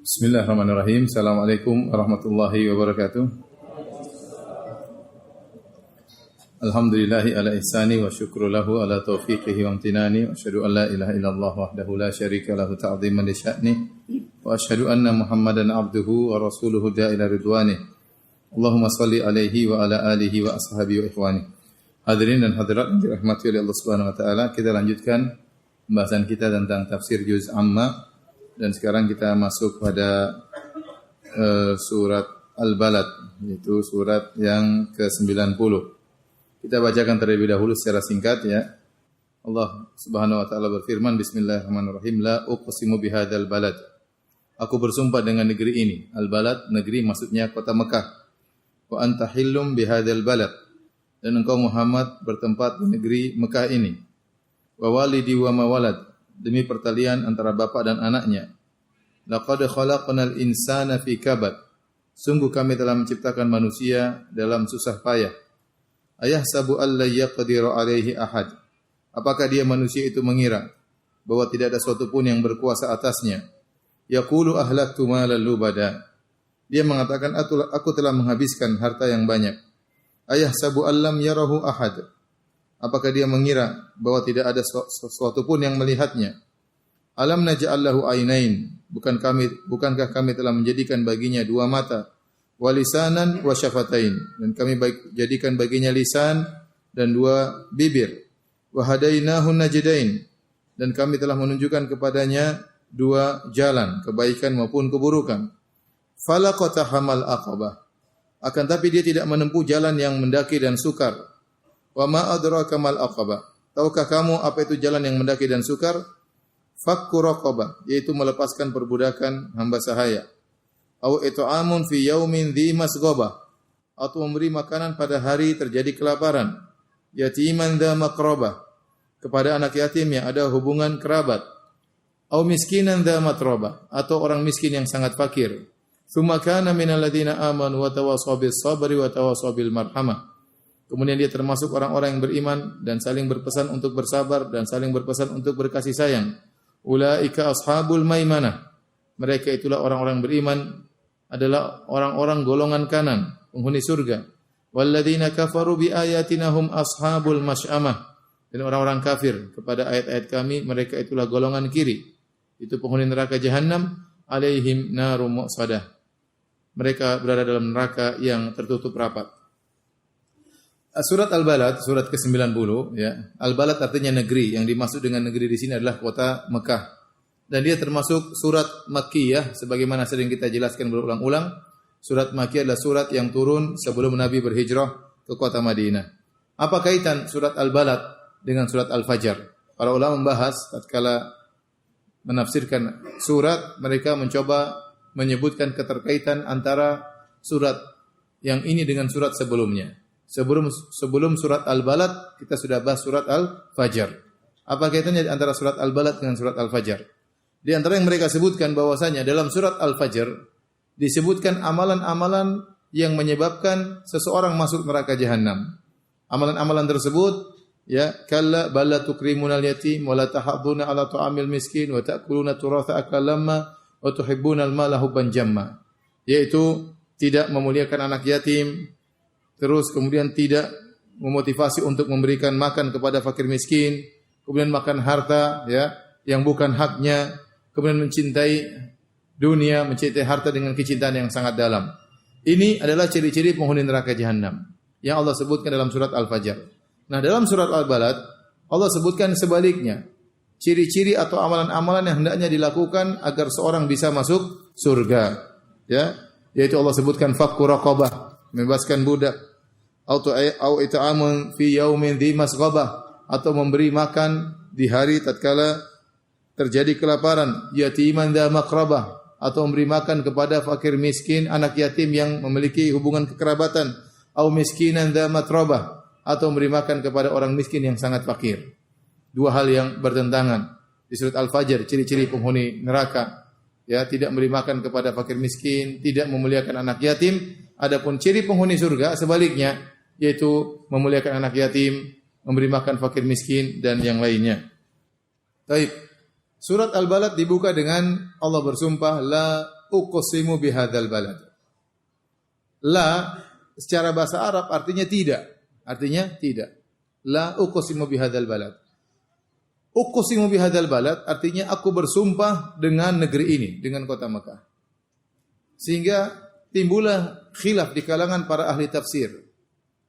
Bismillahirrahmanirrahim. Assalamualaikum warahmatullahi wabarakatuh. Alhamdulillahi ala ihsani wa syukru lahu ala taufiqihi wa amtinani wa asyhadu an la ilaha illallah wahdahu la syarika lahu ta'ziman li sya'ni wa asyhadu anna Muhammadan abduhu wa rasuluhu da'ila ridwani. Allahumma salli alaihi wa ala alihi wa ashabihi wa ikhwani. Hadirin dan hadirat yang dirahmati oleh Allah Subhanahu wa taala, kita lanjutkan pembahasan kita tentang tafsir juz amma. Dan sekarang kita masuk pada surat Al-Balad, yaitu surat yang ke-90. Kita bacakan terlebih dahulu secara singkat ya. Allah Subhanahu wa taala berfirman, Bismillahirrahmanirrahim, la uqsimu bihadzal balad. Aku bersumpah dengan negeri ini. Al-Balad, negeri maksudnya kota Mekah. Wa anta hillum bihadzal balad. Dan engkau Muhammad bertempat di negeri Mekah ini. Wa walidi wa ma walad. Demi pertalian antara bapa dan anaknya. Laqad khalaqnal insana fi kabad. Sungguh kami telah menciptakan manusia dalam susah payah. Ayahsabu alla yaqdiru alaihi ahad. Apakah dia manusia itu mengira bahwa tidak ada sesuatu pun yang berkuasa atasnya? Yaqulu ahlaktu malan lubada. Dia mengatakan aku telah menghabiskan harta yang banyak. Ayahsabu allam yarahu ahad. Apakah dia mengira bahwa tidak ada sesuatu pun yang melihatnya? Alam naj'al lahu ainain. Bukankah kami telah menjadikan baginya dua mata, walisanan wa syafatain, dan kami jadikan baginya lisan dan dua bibir. Wa hadainahu najdain, dan kami telah menunjukkan kepadanya dua jalan, kebaikan maupun keburukan. Falaqatahamal aqabah. Akan tapi dia tidak menempuh jalan yang mendaki dan sukar. Wa ma adraka mal aqabah. Tahukah kamu apa itu jalan yang mendaki dan sukar? Fakku raqabah, yaitu melepaskan perbudakan hamba sahaya. Au it'amun fi yaumin dhi masghabah, atau memberi makanan pada hari terjadi kelaparan. Yatiman dha maqrabah, kepada anak yatim yang ada hubungan kerabat. Au miskinan dha matrabah, atau orang miskin yang sangat fakir. Tsumma kana minal ladzina amanu wa tawassaw bis sabri wa tawassaw bil marhamah. Kemudian dia termasuk orang-orang yang beriman dan saling berpesan untuk bersabar dan saling berpesan untuk berkasih sayang. Ulaika ashabul maimanah. Mereka itulah orang-orang beriman, adalah orang-orang golongan kanan, penghuni surga. Walladzina kafaru bi ayatina hum ashabul masy'amah. Dan orang-orang kafir kepada ayat-ayat kami, mereka itulah golongan kiri. Itu penghuni neraka jahanam, alaihim narum muqsadah. Mereka berada dalam neraka yang tertutup rapat. Surat Al-Balad, surat ke-90 ya. Al-Balad artinya negeri, yang dimaksud dengan negeri di sini adalah kota Mekah. Dan dia termasuk surat Makkiyah sebagaimana sering kita jelaskan berulang-ulang. Surat Makkiyah adalah surat yang turun sebelum Nabi berhijrah ke kota Madinah. Apa kaitan surat Al-Balad dengan surat Al-Fajr? Para ulama membahas tatkala menafsirkan surat, mereka mencoba menyebutkan keterkaitan antara surat yang ini dengan surat sebelumnya. Sebelum surat Al-Balad, kita sudah bahas surat Al-Fajr. Apa kaitannya antara surat Al-Balad dengan surat Al-Fajr? Di antara yang mereka sebutkan bahwasanya dalam surat Al-Fajr disebutkan amalan-amalan yang menyebabkan seseorang masuk neraka jahanam. Amalan-amalan tersebut ya, kalla balla tukrimunal yatim wa la tahadduna ala ta'amil miskin wa ta'kuluna turatha akalamma wa tuhibbunal mala hubban jamma. Yaitu tidak memuliakan anak yatim, terus kemudian tidak memotivasi untuk memberikan makan kepada fakir miskin, kemudian makan harta ya yang bukan haknya, kemudian mencintai dunia, mencintai harta dengan kecintaan yang sangat dalam. Ini adalah ciri-ciri penghuni neraka jahanam yang Allah sebutkan dalam surat Al-Fajr. Nah, dalam surat Al-Balad Allah sebutkan sebaliknya. Ciri-ciri atau amalan-amalan yang hendaknya dilakukan agar seorang bisa masuk surga. Ya, yaitu Allah sebutkan fakku raqabah, membebaskan budak. Au it'amun fi yaumin dhi masghabah, atau memberi makan di hari tatkala terjadi kelaparan. Yatiman dha maqrabah, atau memberi makan kepada fakir miskin, anak yatim yang memiliki hubungan kekerabatan. Au miskinan dha matrabah, atau memberi makan kepada orang miskin yang sangat fakir. Dua hal yang bertentangan. Di surat Al-Fajr ciri-ciri penghuni neraka, ya, tidak memberi makan kepada fakir miskin, tidak memuliakan anak yatim. Adapun ciri penghuni surga sebaliknya, yaitu memuliakan anak yatim, memberi makan fakir miskin dan yang lainnya. Baik. Surat Al-Balad dibuka dengan Allah bersumpah, la uqsimu bihadzal balad. La secara bahasa Arab artinya tidak. Artinya tidak. La uqsimu bihadzal balad. Uqsimu bihadzal balad artinya aku bersumpah dengan negeri ini, dengan kota Mekah. Sehingga timbullah khilaf di kalangan para ahli tafsir.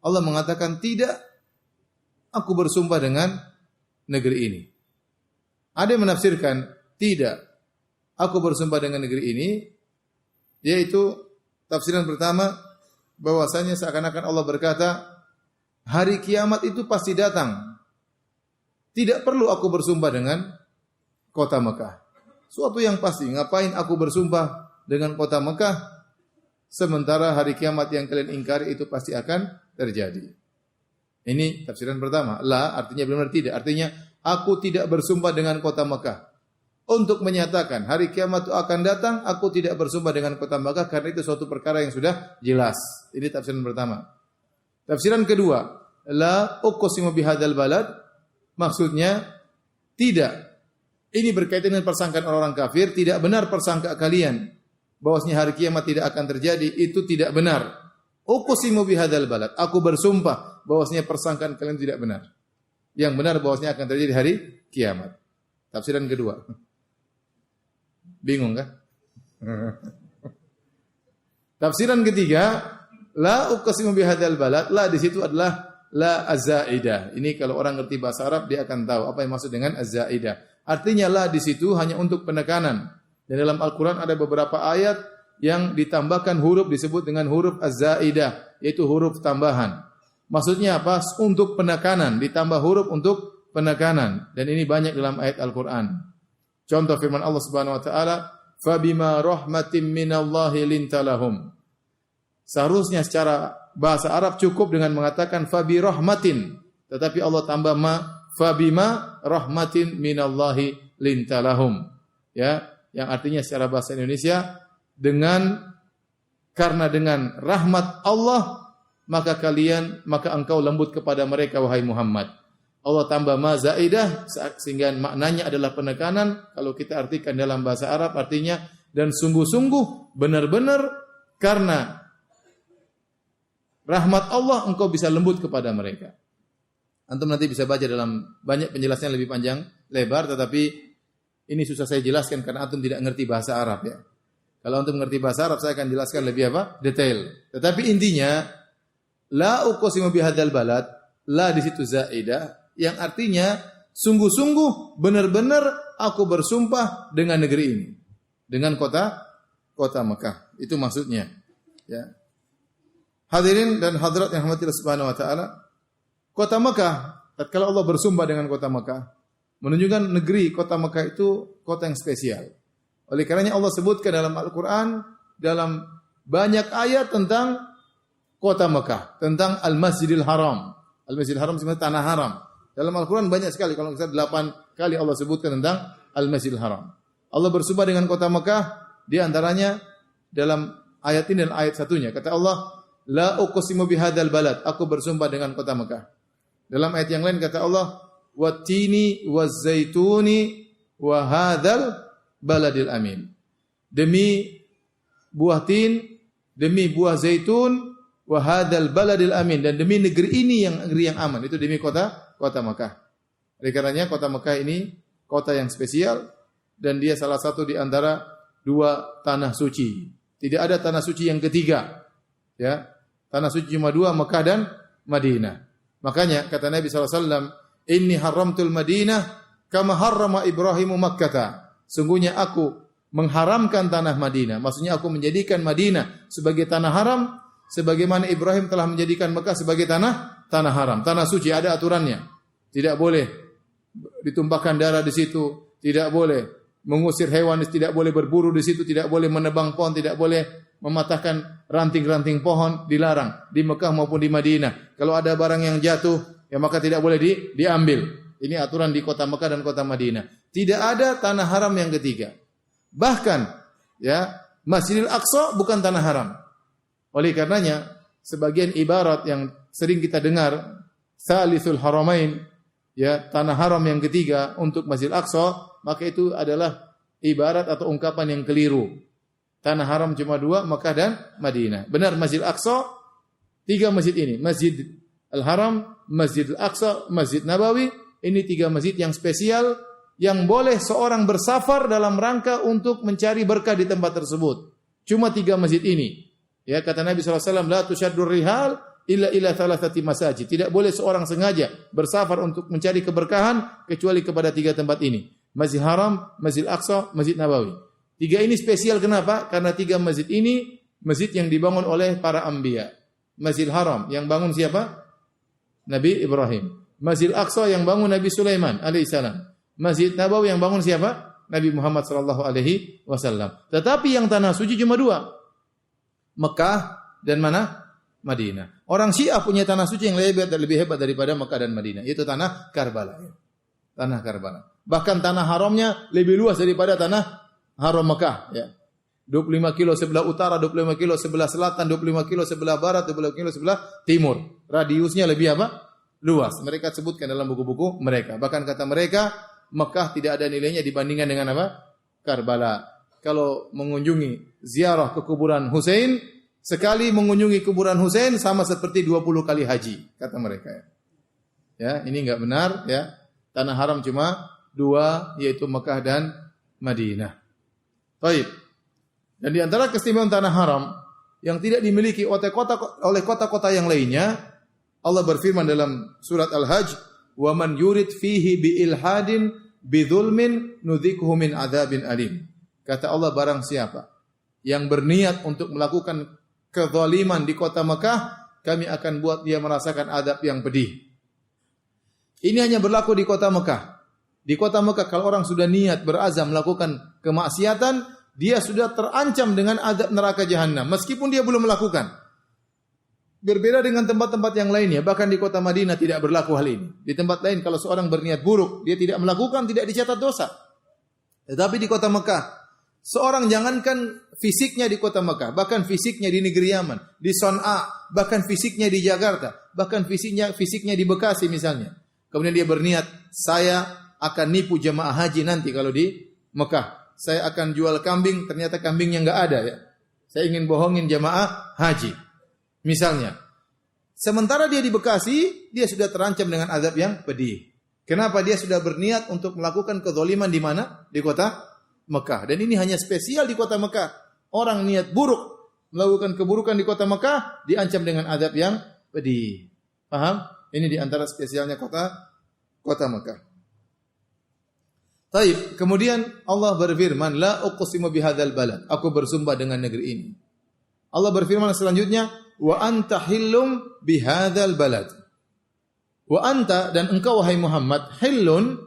Allah mengatakan tidak, aku bersumpah dengan negeri ini. Ada yang menafsirkan tidak, aku bersumpah dengan negeri ini, yaitu tafsiran pertama bahwasanya seakan-akan Allah berkata, hari kiamat itu pasti datang. Tidak perlu aku bersumpah dengan kota Mekah. Suatu yang pasti, ngapain aku bersumpah dengan kota Mekah sementara hari kiamat yang kalian ingkari itu pasti akan terjadi. Ini tafsiran pertama. La artinya benar-benar tidak. Artinya aku tidak bersumpah dengan kota Mekah. Untuk menyatakan hari kiamat itu akan datang, aku tidak bersumpah dengan kota Mekah karena itu suatu perkara yang sudah jelas. Ini tafsiran pertama. Tafsiran kedua, la uqsimu bihadzal balad, maksudnya tidak. Ini berkaitan dengan persangkaan orang-orang kafir, tidak benar persangka kalian bahwasanya hari kiamat tidak akan terjadi, itu tidak benar. Uqsimu bihadzal balad, aku bersumpah bahwasanya persangkaan kalian tidak benar. Yang benar bahwasanya akan terjadi hari kiamat. Tafsiran kedua. Bingung kan? Tafsiran ketiga, la uqsimu bihadzal balad, la di situ adalah la az-zaidah. Ini kalau orang ngerti bahasa Arab dia akan tahu apa yang maksud dengan az-zaidah. Artinya la di situ hanya untuk penekanan. Dan dalam Al-Qur'an ada beberapa ayat yang ditambahkan huruf disebut dengan huruf az-zaidah, yaitu huruf tambahan. Maksudnya apa? Untuk penekanan, ditambah huruf untuk penekanan. Dan ini banyak dalam ayat Al-Qur'an. Contoh firman Allah Subhanahu wa taala, "Fabima rahmatin minallahi lintalahum." Seharusnya secara bahasa Arab cukup dengan mengatakan fabi rahmatin, tetapi Allah tambah ma, fabima rahmatin minallahi lintalahum. Ya, yang artinya secara bahasa Indonesia karena dengan rahmat Allah maka engkau lembut kepada mereka wahai Muhammad. Allah tambah ma zaidah sehingga maknanya adalah penekanan. Kalau kita artikan dalam bahasa Arab artinya dan sungguh-sungguh benar-benar karena rahmat Allah engkau bisa lembut kepada mereka. Antum nanti bisa baca dalam banyak penjelasan lebih panjang lebar, tetapi ini susah saya jelaskan karena antum tidak ngerti bahasa Arab ya. Kalau antum ngerti bahasa Arab saya akan jelaskan lebih detail. Tetapi intinya la uqsimu bihadzal balad, la di situ zaidah yang artinya sungguh-sungguh benar-benar aku bersumpah dengan negeri ini, dengan kota Mekah. Itu maksudnya. Ya. Hadirin dan hadirat yang dirahmati Allah Subhanahu wa taala, kota Mekah, tatkala Allah bersumpah dengan kota Mekah, menunjukkan negeri kota Mekah itu kota yang spesial. Oleh karenanya Allah sebutkan dalam Al-Qur'an dalam banyak ayat tentang kota Mekah, tentang Al-Masjidil Haram. Al-Masjidil Haram sebenarnya tanah haram. Dalam Al-Qur'an banyak sekali, kalau kita 8 kali Allah sebutkan tentang Al-Masjidil Haram. Allah bersumpah dengan kota Mekah, di antaranya dalam ayat ini dan ayat satunya. Kata Allah, la uqsimu bihadzal balad, aku bersumpah dengan kota Mekah. Dalam ayat yang lain kata Allah, wattini wazzaituni wa hadzal baladil amin. Demi buah tin, demi buah zaitun, wa hadzal baladil amin, dan demi negeri ini yang negeri yang aman, itu demi kota Mekah. Oleh karenanya kota Mekah ini kota yang spesial dan dia salah satu di antara 2 tanah suci. Tidak ada tanah suci yang ketiga. Ya. Tanah suci cuma 2, Mekah dan Madinah. Makanya kata Nabi SAW, inni haramtul Madinah kama harrama Ibrahimu Makkah. Sungguhnya aku mengharamkan tanah Madinah. Maksudnya aku menjadikan Madinah sebagai tanah haram, sebagaimana Ibrahim telah menjadikan Mekah sebagai tanah haram, tanah suci. Ada aturannya. Tidak boleh ditumpahkan darah di situ, tidak boleh mengusir hewan, tidak boleh berburu di situ, tidak boleh menebang pohon, tidak boleh mematahkan ranting-ranting pohon, dilarang di Mekah maupun di Madinah. Kalau ada barang yang jatuh, ya maka tidak boleh diambil. Ini aturan di kota Mekah dan kota Madinah. Tidak ada tanah haram yang ketiga. Bahkan ya, Masjidil Aqsa bukan tanah haram. Oleh karenanya sebagian ibarat yang sering kita dengar, Salisul Haramain, ya, tanah haram yang ketiga untuk Masjidil Aqsa, maka itu adalah ibarat atau ungkapan yang keliru. Tanah haram cuma 2, Mekah dan Madinah. Benar, Masjid Al-Aqsa, 3 masjid ini. Masjid Al-Haram, Masjid Al-Aqsa, Masjid Nabawi. Ini 3 masjid yang spesial, yang boleh seorang bersafar dalam rangka untuk mencari berkah di tempat tersebut. Cuma 3 masjid ini. Ya, kata Nabi SAW, la tusyaddur rihal illa thalathati masajid. Tidak boleh seorang sengaja bersafar untuk mencari keberkahan kecuali kepada 3 tempat ini. Masjid Haram, Masjid Al-Aqsa, Masjid Nabawi. 3 ini spesial kenapa? Karena 3 masjid ini masjid yang dibangun oleh para anbiya. Masjid Haram yang bangun siapa? Nabi Ibrahim. Masjid Al-Aqsa yang bangun Nabi Sulaiman alaihissalam. Masjid Nabawi yang bangun siapa? Nabi Muhammad sallallahu alaihi wasallam. Tetapi yang tanah suci cuma 2. Mekah dan mana? Madinah. Orang Syiah punya tanah suci yang lebih hebat daripada Mekah dan Madinah. Itu tanah Karbala. Tanah Karbala. Bahkan tanah haramnya lebih luas daripada tanah haram Mekah, ya. 25 kilo sebelah utara, 25 kilo sebelah selatan, 25 kilo sebelah barat, 25 kilo sebelah timur. Radiusnya lebih apa? Luas. Mereka sebutkan dalam buku-buku mereka. Bahkan kata mereka, Mekah tidak ada nilainya dibandingkan dengan apa? Karbala. Kalau mengunjungi ziarah ke kuburan Husain, sekali mengunjungi kuburan Husain sama seperti 20 kali haji, kata mereka. Ya, ini enggak benar, ya. Tanah haram cuma 2, yaitu Mekah dan Madinah. Baik. Dan di antara keistimewaan tanah haram yang tidak dimiliki oleh kota-kota yang lainnya, Allah berfirman dalam surat Al-Hajj, "Wa man yurid fihi bi ilhadin bi dzulmin nudzikhu min adzabin alim." Kata Allah, barang siapa yang berniat untuk melakukan kezaliman di kota Mekah, kami akan buat dia merasakan azab yang pedih. Ini hanya berlaku di kota Mekah. Di kota Mekah kalau orang sudah niat berazam melakukan kemaksiatan, dia sudah terancam dengan azab neraka jahanam meskipun dia belum melakukan. Berbeda dengan tempat-tempat yang lainnya, bahkan di kota Madinah tidak berlaku hal ini. Di tempat lain kalau seorang berniat buruk, dia tidak melakukan, tidak dicatat dosa. Tetapi di kota Mekah, seorang jangankan fisiknya di kota Mekah, bahkan fisiknya di negeri Yaman, di Son'a, bahkan fisiknya di Jakarta, bahkan fisiknya di Bekasi misalnya. Kemudian dia berniat, saya akan nipu jemaah haji nanti kalau di Mekah. Saya akan jual kambing, ternyata kambingnya enggak ada, ya. Saya ingin bohongin jemaah haji. Misalnya. Sementara dia di Bekasi, dia sudah terancam dengan azab yang pedih. Kenapa? Dia sudah berniat untuk melakukan kezaliman di mana? Di kota Mekah. Dan ini hanya spesial di kota Mekah. Orang niat buruk melakukan keburukan di kota Mekah diancam dengan azab yang pedih. Paham? Ini di antara spesialnya kota Mekah. Taib. Kemudian Allah berfirman, la uqsimu bihadzal balad. Aku bersumpah dengan negeri ini. Allah berfirman selanjutnya, wa anta hillum bihadzal balad. Wa anta, dan engkau wahai Muhammad, hillun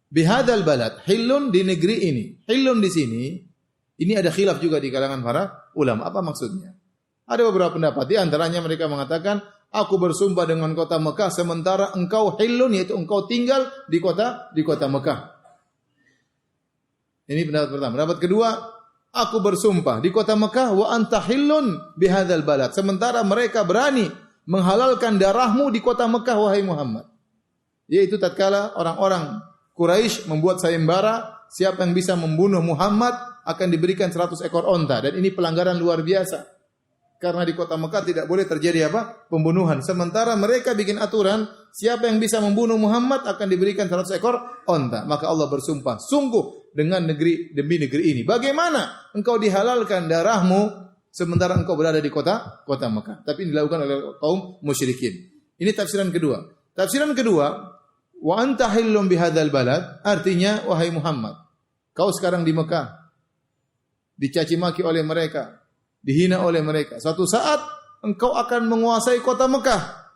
bihadzal balad. Hillun di negeri ini. Hillun di sini, ini ada khilaf juga di kalangan para ulama. Apa maksudnya? Ada beberapa pendapat. Di antaranya mereka mengatakan, aku bersumpah dengan kota Mekah sementara engkau hillun, yaitu engkau tinggal di kota Mekah. Ini pendapat pertama. Pendapat kedua, aku bersumpah di kota Mekah wa anta hillun bihadzal balad. Sementara mereka berani menghalalkan darahmu di kota Mekah wahai Muhammad. Yaitu tatkala orang-orang Quraisy membuat sayembara, siapa yang bisa membunuh Muhammad akan diberikan 100 ekor onta, dan ini pelanggaran luar biasa. Karena di kota Mekah tidak boleh terjadi apa? Pembunuhan. Sementara mereka bikin aturan, siapa yang bisa membunuh Muhammad akan diberikan 100 ekor onta. Maka Allah bersumpah, sungguh dengan negeri demi negeri ini, bagaimana engkau dihalalkan darahmu sementara engkau berada di kota Mekah. Tapi ini dilakukan oleh kaum musyrikin. Ini tafsiran kedua. Tafsiran kedua, wa anta hillum bihadzal balad, artinya wahai Muhammad, kau sekarang di Mekah, dicaci maki oleh mereka, dihina oleh mereka. Suatu saat engkau akan menguasai kota Mekah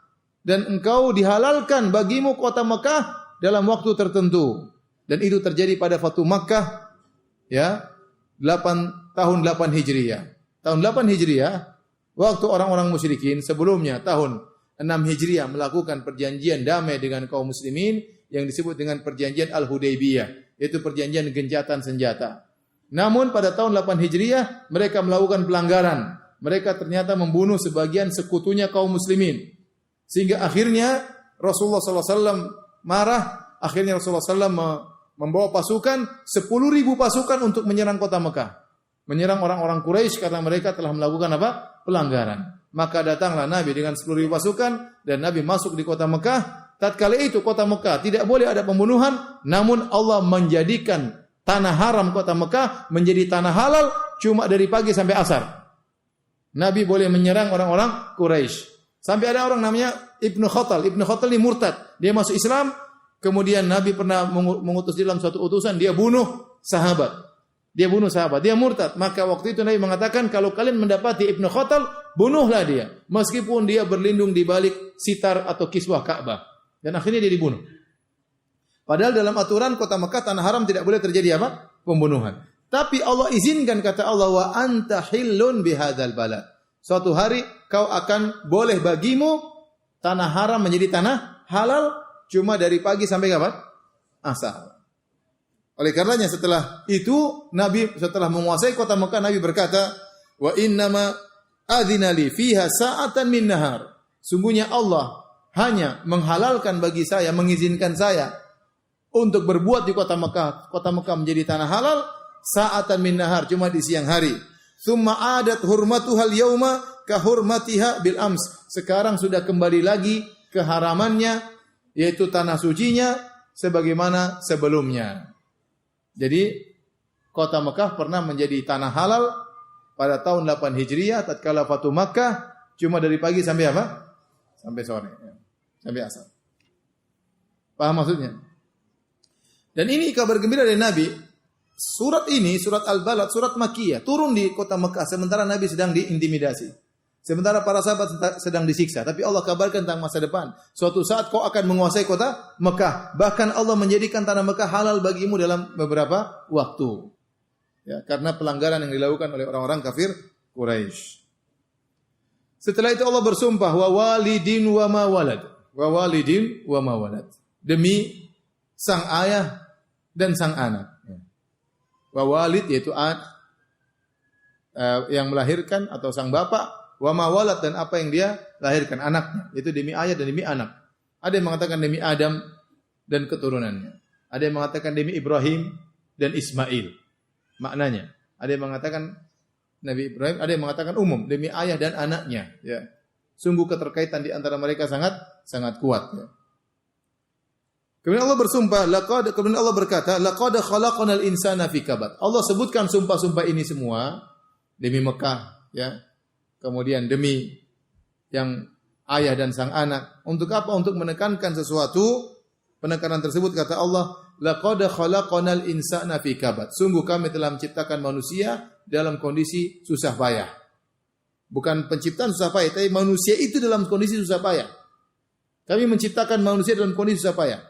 dan engkau dihalalkan bagimu kota Mekah dalam waktu tertentu. Dan itu terjadi pada Fatu Makkah, ya, 8 tahun 8 Hijriah. Tahun 8 Hijriah, waktu orang-orang musyrikin sebelumnya tahun 6 Hijriah melakukan perjanjian damai dengan kaum muslimin yang disebut dengan perjanjian Al-Hudaybiyah, yaitu perjanjian gencatan senjata. Namun pada tahun 8 Hijriah mereka melakukan pelanggaran. Mereka ternyata membunuh sebagian sekutunya kaum muslimin. Sehingga akhirnya Rasulullah SAW marah. Akhirnya Rasulullah SAW membawa pasukan 10.000 pasukan untuk menyerang kota Mekah. menyerang orang-orang Quraisy karena mereka telah melakukan apa? Pelanggaran. Maka datanglah Nabi dengan 10.000 pasukan dan Nabi masuk di kota Mekah. Tatkala itu kota Mekah tidak boleh ada pembunuhan, namun Allah menjadikan tanah haram kota Mekah menjadi tanah halal cuma dari pagi sampai asar. Nabi boleh menyerang orang-orang Quraisy. Sampai ada orang namanya Ibnu Khattal. Ibnu Khattal ini murtad. Dia masuk Islam, kemudian Nabi pernah mengutus dalam suatu utusan, dia bunuh sahabat. Dia murtad. Maka waktu itu Nabi mengatakan, kalau kalian mendapati Ibnu Khattal, bunuhlah dia. Meskipun dia berlindung di balik sitar atau kiswah Ka'bah. Dan akhirnya dia dibunuh. Padahal dalam aturan kota Mekah, tanah haram tidak boleh terjadi apa? Pembunuhan. Tapi Allah izinkan, kata Allah, wa anta hillun bihadzal balad. Suatu hari kau akan boleh bagimu tanah haram menjadi tanah halal cuma dari pagi sampai kapan? Asar. Oleh karenanya setelah itu Nabi setelah menguasai kota Mekah, Nabi berkata, wa innama adzina li fiha sa'atan min nahar. Sungguhnya Allah hanya menghalalkan bagi saya, mengizinkan saya untuk berbuat di kota Mekah. Kota Mekah menjadi tanah halal sa'atan min nahar, cuma di siang hari. Tsumma adat hurmatuhal yauma ka hurmatiha bil ams. Sekarang sudah kembali lagi keharamannya, yaitu tanah sucinya sebagaimana sebelumnya. Jadi kota Mekah pernah menjadi tanah halal pada tahun 8 Hijriah tatkala Fatu Makkah, cuma dari pagi sampai apa? Sampai sore, sampai asar. Paham maksudnya? Dan ini kabar gembira dari Nabi. Surat ini, surat Al-Balad, surat Makkiyah, turun di kota Mekah sementara Nabi sedang diintimidasi. Sementara para sahabat sedang disiksa, tapi Allah kabarkan tentang masa depan. Suatu saat kau akan menguasai kota Mekah. Bahkan Allah menjadikan tanah Mekah halal bagimu dalam beberapa waktu. Ya, karena pelanggaran yang dilakukan oleh orang-orang kafir Quraisy. Setelah itu Allah bersumpah, wa walidin wa ma walad. Wa walidin wa ma walad. Demi sang ayah dan sang anak. Wa walid yaitu yang melahirkan atau sang bapak. Wa ma walad dan apa yang dia lahirkan, anaknya. Itu demi ayah dan demi anak. Ada yang mengatakan demi Adam dan keturunannya. Ada yang mengatakan demi Ibrahim dan Ismail. Maknanya. Ada yang mengatakan Nabi Ibrahim, ada yang mengatakan umum demi ayah dan anaknya. Ya. Sungguh keterkaitan di antara mereka sangat kuat. Ya. Kemudian Allah bersumpah, kemudian Allah berkata, laqad khalaqnal insana fi kabad. Allah sebutkan sumpah-sumpah ini semua demi Mekah, ya. Kemudian demi yang ayah dan sang anak. Untuk apa? Untuk menekankan sesuatu. Penekanan tersebut kata Allah, laqad khalaqnal insana fi kabad. Sungguh kami telah menciptakan manusia dalam kondisi susah payah. Bukan penciptaan susah payah, tapi manusia itu dalam kondisi susah payah. Kami menciptakan manusia dalam kondisi susah payah.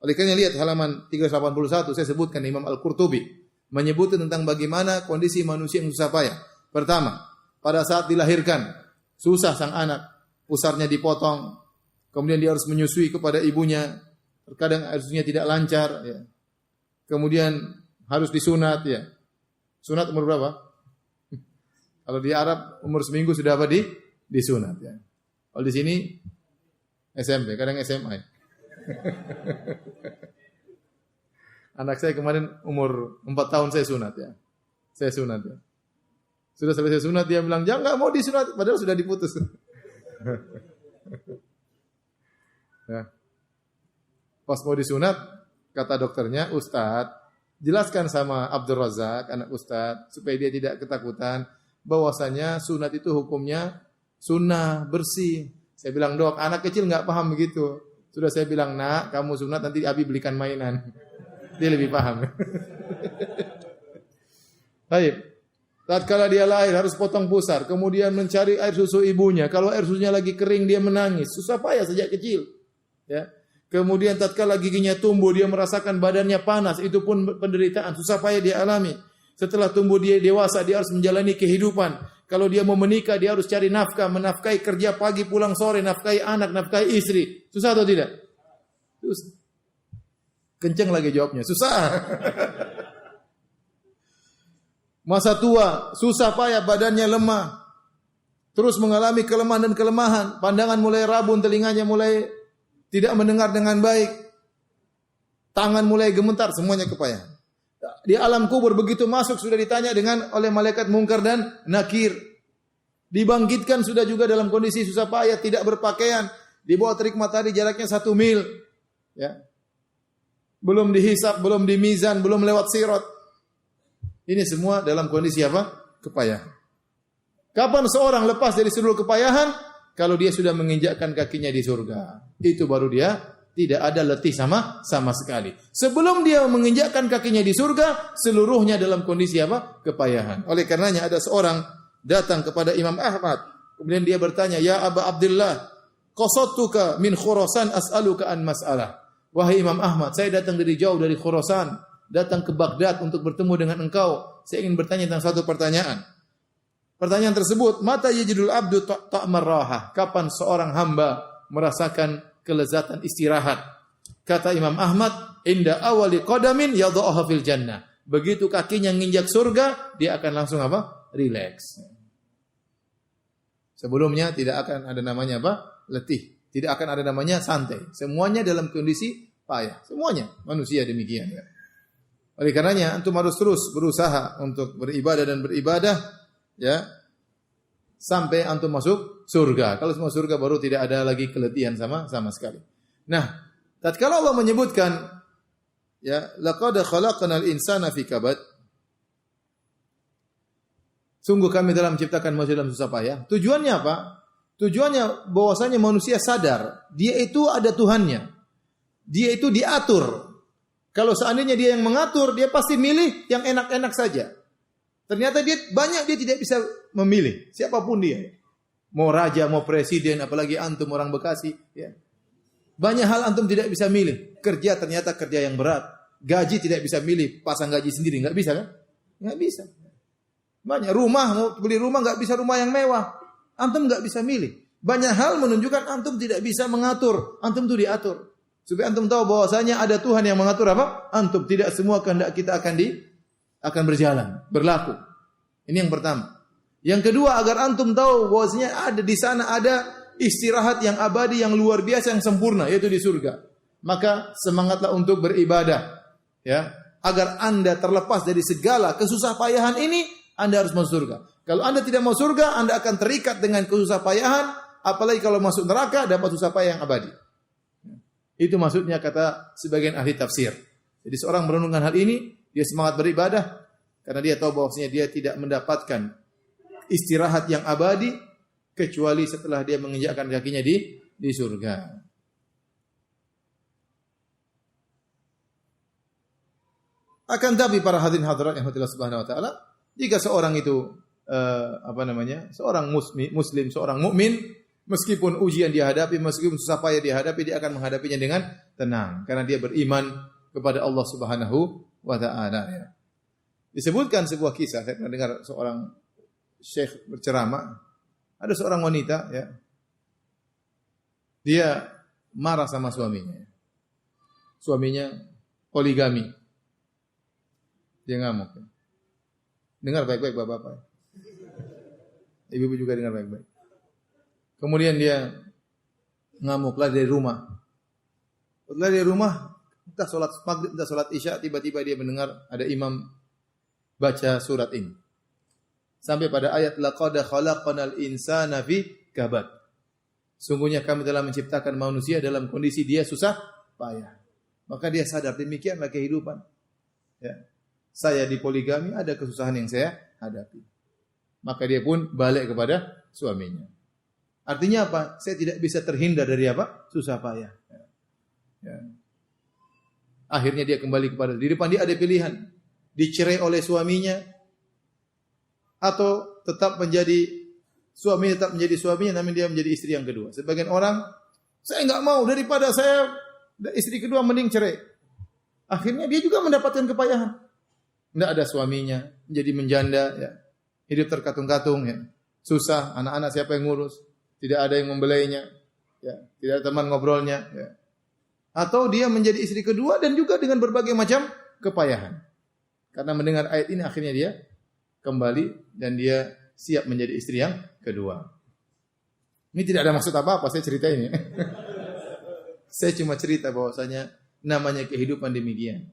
Oleh karena lihat halaman 381 saya sebutkan Imam Al-Qurtubi menyebutkan tentang bagaimana kondisi manusia yang susah payah. Pertama, pada saat dilahirkan, susah sang anak, pusarnya dipotong, kemudian dia harus menyusui kepada ibunya, terkadang air susunya tidak lancar, ya. Kemudian harus disunat, ya. Sunat umur berapa? Kalau di Arab umur seminggu sudah apa disunat, ya. Kalau di sini SMP, kadang SMA. Ya. Anak saya kemarin umur 4 tahun saya sunat, ya. Saya sunat, ya. Sudah selesai sunat dia bilang, "Jangan, enggak mau disunat," padahal sudah diputus. Ya. Pas mau disunat, kata dokternya, "Ustaz, jelaskan sama Abdul Razak, anak Ustaz, supaya dia tidak ketakutan bahwasanya sunat itu hukumnya sunnah, bersih." Saya bilang, "Dok, anak kecil enggak paham begitu." Sudah saya bilang, "Nak, kamu sunat nanti Abi belikan mainan." Dia lebih paham. Baik. Tatkala dia lahir harus potong pusar, kemudian mencari air susu ibunya. Kalau air susunya lagi kering dia menangis, susah payah sejak kecil. Ya. Kemudian tatkala giginya tumbuh dia merasakan badannya panas, itu pun penderitaan, susah payah dia alami. Setelah tumbuh dia dewasa, dia harus menjalani kehidupan. Kalau dia mau menikah dia harus cari nafkah, menafkahi kerja pagi pulang sore, nafkahi anak, nafkahi istri. Susah atau tidak? Susah. Kenceng lagi jawabnya, susah. Masa tua, susah payah, badannya lemah. Terus mengalami kelemahan dan kelemahan. Pandangan mulai rabun, telinganya mulai tidak mendengar dengan baik. Tangan mulai gemetar, semuanya kepayahan. Di alam kubur begitu masuk sudah ditanya oleh malaikat Munkar dan Nakir. Dibangkitkan sudah juga dalam kondisi susah payah, tidak berpakaian, di bawah terik matahari jaraknya 1 mil. Ya. Belum dihisab, belum dimizan, belum lewat sirat. Ini semua dalam kondisi apa? Kepayahan. Kapan seorang lepas dari seluruh kepayahan? Kalau dia sudah menginjakkan kakinya di surga. Itu baru dia tidak ada letih sama sekali. Sebelum dia menginjakkan kakinya di surga, seluruhnya dalam kondisi apa? Kepayahan. Oleh karenanya ada seorang datang kepada Imam Ahmad. Kemudian dia bertanya, "Ya Aba Abdullah, qasadtuka min Khurasan as'aluka an mas'alah." Wahai Imam Ahmad, saya datang dari jauh dari Khurasan, datang ke Baghdad untuk bertemu dengan engkau. Saya ingin bertanya tentang satu pertanyaan. Pertanyaan tersebut, mata yajidul abdu ta'mar rahah. Kapan seorang hamba merasakan kelezatan istirahat? Kata Imam Ahmad, inda awali qadamin yadha'uha fil jannah. Begitu kakinya nginjak surga, dia akan langsung apa? Relax. Sebelumnya tidak akan ada namanya apa? Letih. Tidak akan ada namanya santai. Semuanya dalam kondisi payah. Semuanya manusia demikian. Ya. Oleh karenanya antum harus terus berusaha untuk beribadah dan beribadah, ya, sampai antum masuk surga. Kalau semua surga baru tidak ada lagi keletihan sama sekali. Nah, tatkala Allah menyebutkan, ya, laqad khalaqnal insana fi kabad. Sungguh kami telah menciptakan manusia dalam susah payah. Tujuannya apa? Tujuannya bahwasanya manusia sadar dia itu ada Tuhannya. Dia itu diatur. Kalau seandainya dia yang mengatur, dia pasti milih yang enak-enak saja. Ternyata dia tidak bisa memilih siapapun dia. Mau raja, mau presiden, apalagi antum orang Bekasi, ya. Banyak hal antum tidak bisa milih. Kerja ternyata kerja yang berat. Gaji tidak bisa milih, pasang gaji sendiri, enggak bisa kan? Enggak bisa. Banyak rumah, mau beli rumah enggak bisa rumah yang mewah. Antum enggak bisa milih. Banyak hal menunjukkan antum tidak bisa mengatur, antum itu diatur. Supaya antum tahu bahwasanya ada Tuhan yang mengatur apa? Antum, tidak semua kehendak kita akan berjalan, berlaku. Ini yang pertama. Yang kedua, agar antum tahu bahwasanya ada di sana ada istirahat yang abadi, yang luar biasa, yang sempurna, yaitu di surga. Maka semangatlah untuk beribadah, ya, agar Anda terlepas dari segala kesusah payahan ini. Anda harus masuk surga. Kalau Anda tidak mau surga, Anda akan terikat dengan kesusah payahan, apalagi kalau masuk neraka dapat susah payah yang abadi. Itu maksudnya kata sebagian ahli tafsir. Jadi seorang merenungkan hal ini, dia semangat beribadah karena dia tahu bahwasanya dia tidak mendapatkan istirahat yang abadi kecuali setelah dia menginjakkan kakinya di surga. Akan tapi para hadirin hadirat yang Allah Subhanahu wa taala, jika seorang itu seorang muslim, seorang mukmin, meskipun ujian dia hadapi, meskipun susah payah dia hadapi, dia akan menghadapinya dengan tenang karena dia beriman kepada Allah Subhanahu wa taala, ya. Disebutkan sebuah kisah, saya pernah dengar seorang syekh berceramah, ada seorang wanita, ya. Dia marah sama suaminya. Suaminya poligami. Dia ngamuk. Dengar baik-baik Bapak-bapak. Ibu-ibu juga dengar baik-baik. Kemudian dia ngamuk, lari dari rumah. Setelah dari rumah, entah sholat maghrib, entah sholat isya, tiba-tiba dia mendengar ada imam baca surat ini. Sampai pada ayat laqad khalaqnal insana fi kabad. Sungguhnya kami telah menciptakan manusia dalam kondisi dia susah payah. Maka dia sadar demikianlah kehidupan. Ya. Saya di poligami, ada kesusahan yang saya hadapi. Maka dia pun balik kepada suaminya. Artinya apa? Saya tidak bisa terhindar dari apa? Susah payah. Ya. Akhirnya dia kembali kepada, di depan dia ada pilihan. Dicerai oleh suaminya, atau tetap menjadi suaminya, namun dia menjadi istri yang kedua. Sebagian orang, saya enggak mau, daripada saya istri kedua mending cerai. Akhirnya dia juga mendapatkan kepayahan. Tidak ada suaminya, menjadi menjanda, ya. Hidup terkatung-katung, ya. Susah, anak-anak siapa yang ngurus? Tidak ada yang membelainya, ya. Tidak ada teman ngobrolnya, ya. Atau dia menjadi istri kedua dan juga dengan berbagai macam kepayahan. Karena mendengar ayat ini akhirnya dia kembali dan dia siap menjadi istri yang kedua. Ini tidak ada maksud apa-apa, saya cerita ini. Saya cuma cerita bahwasanya namanya kehidupan demikian.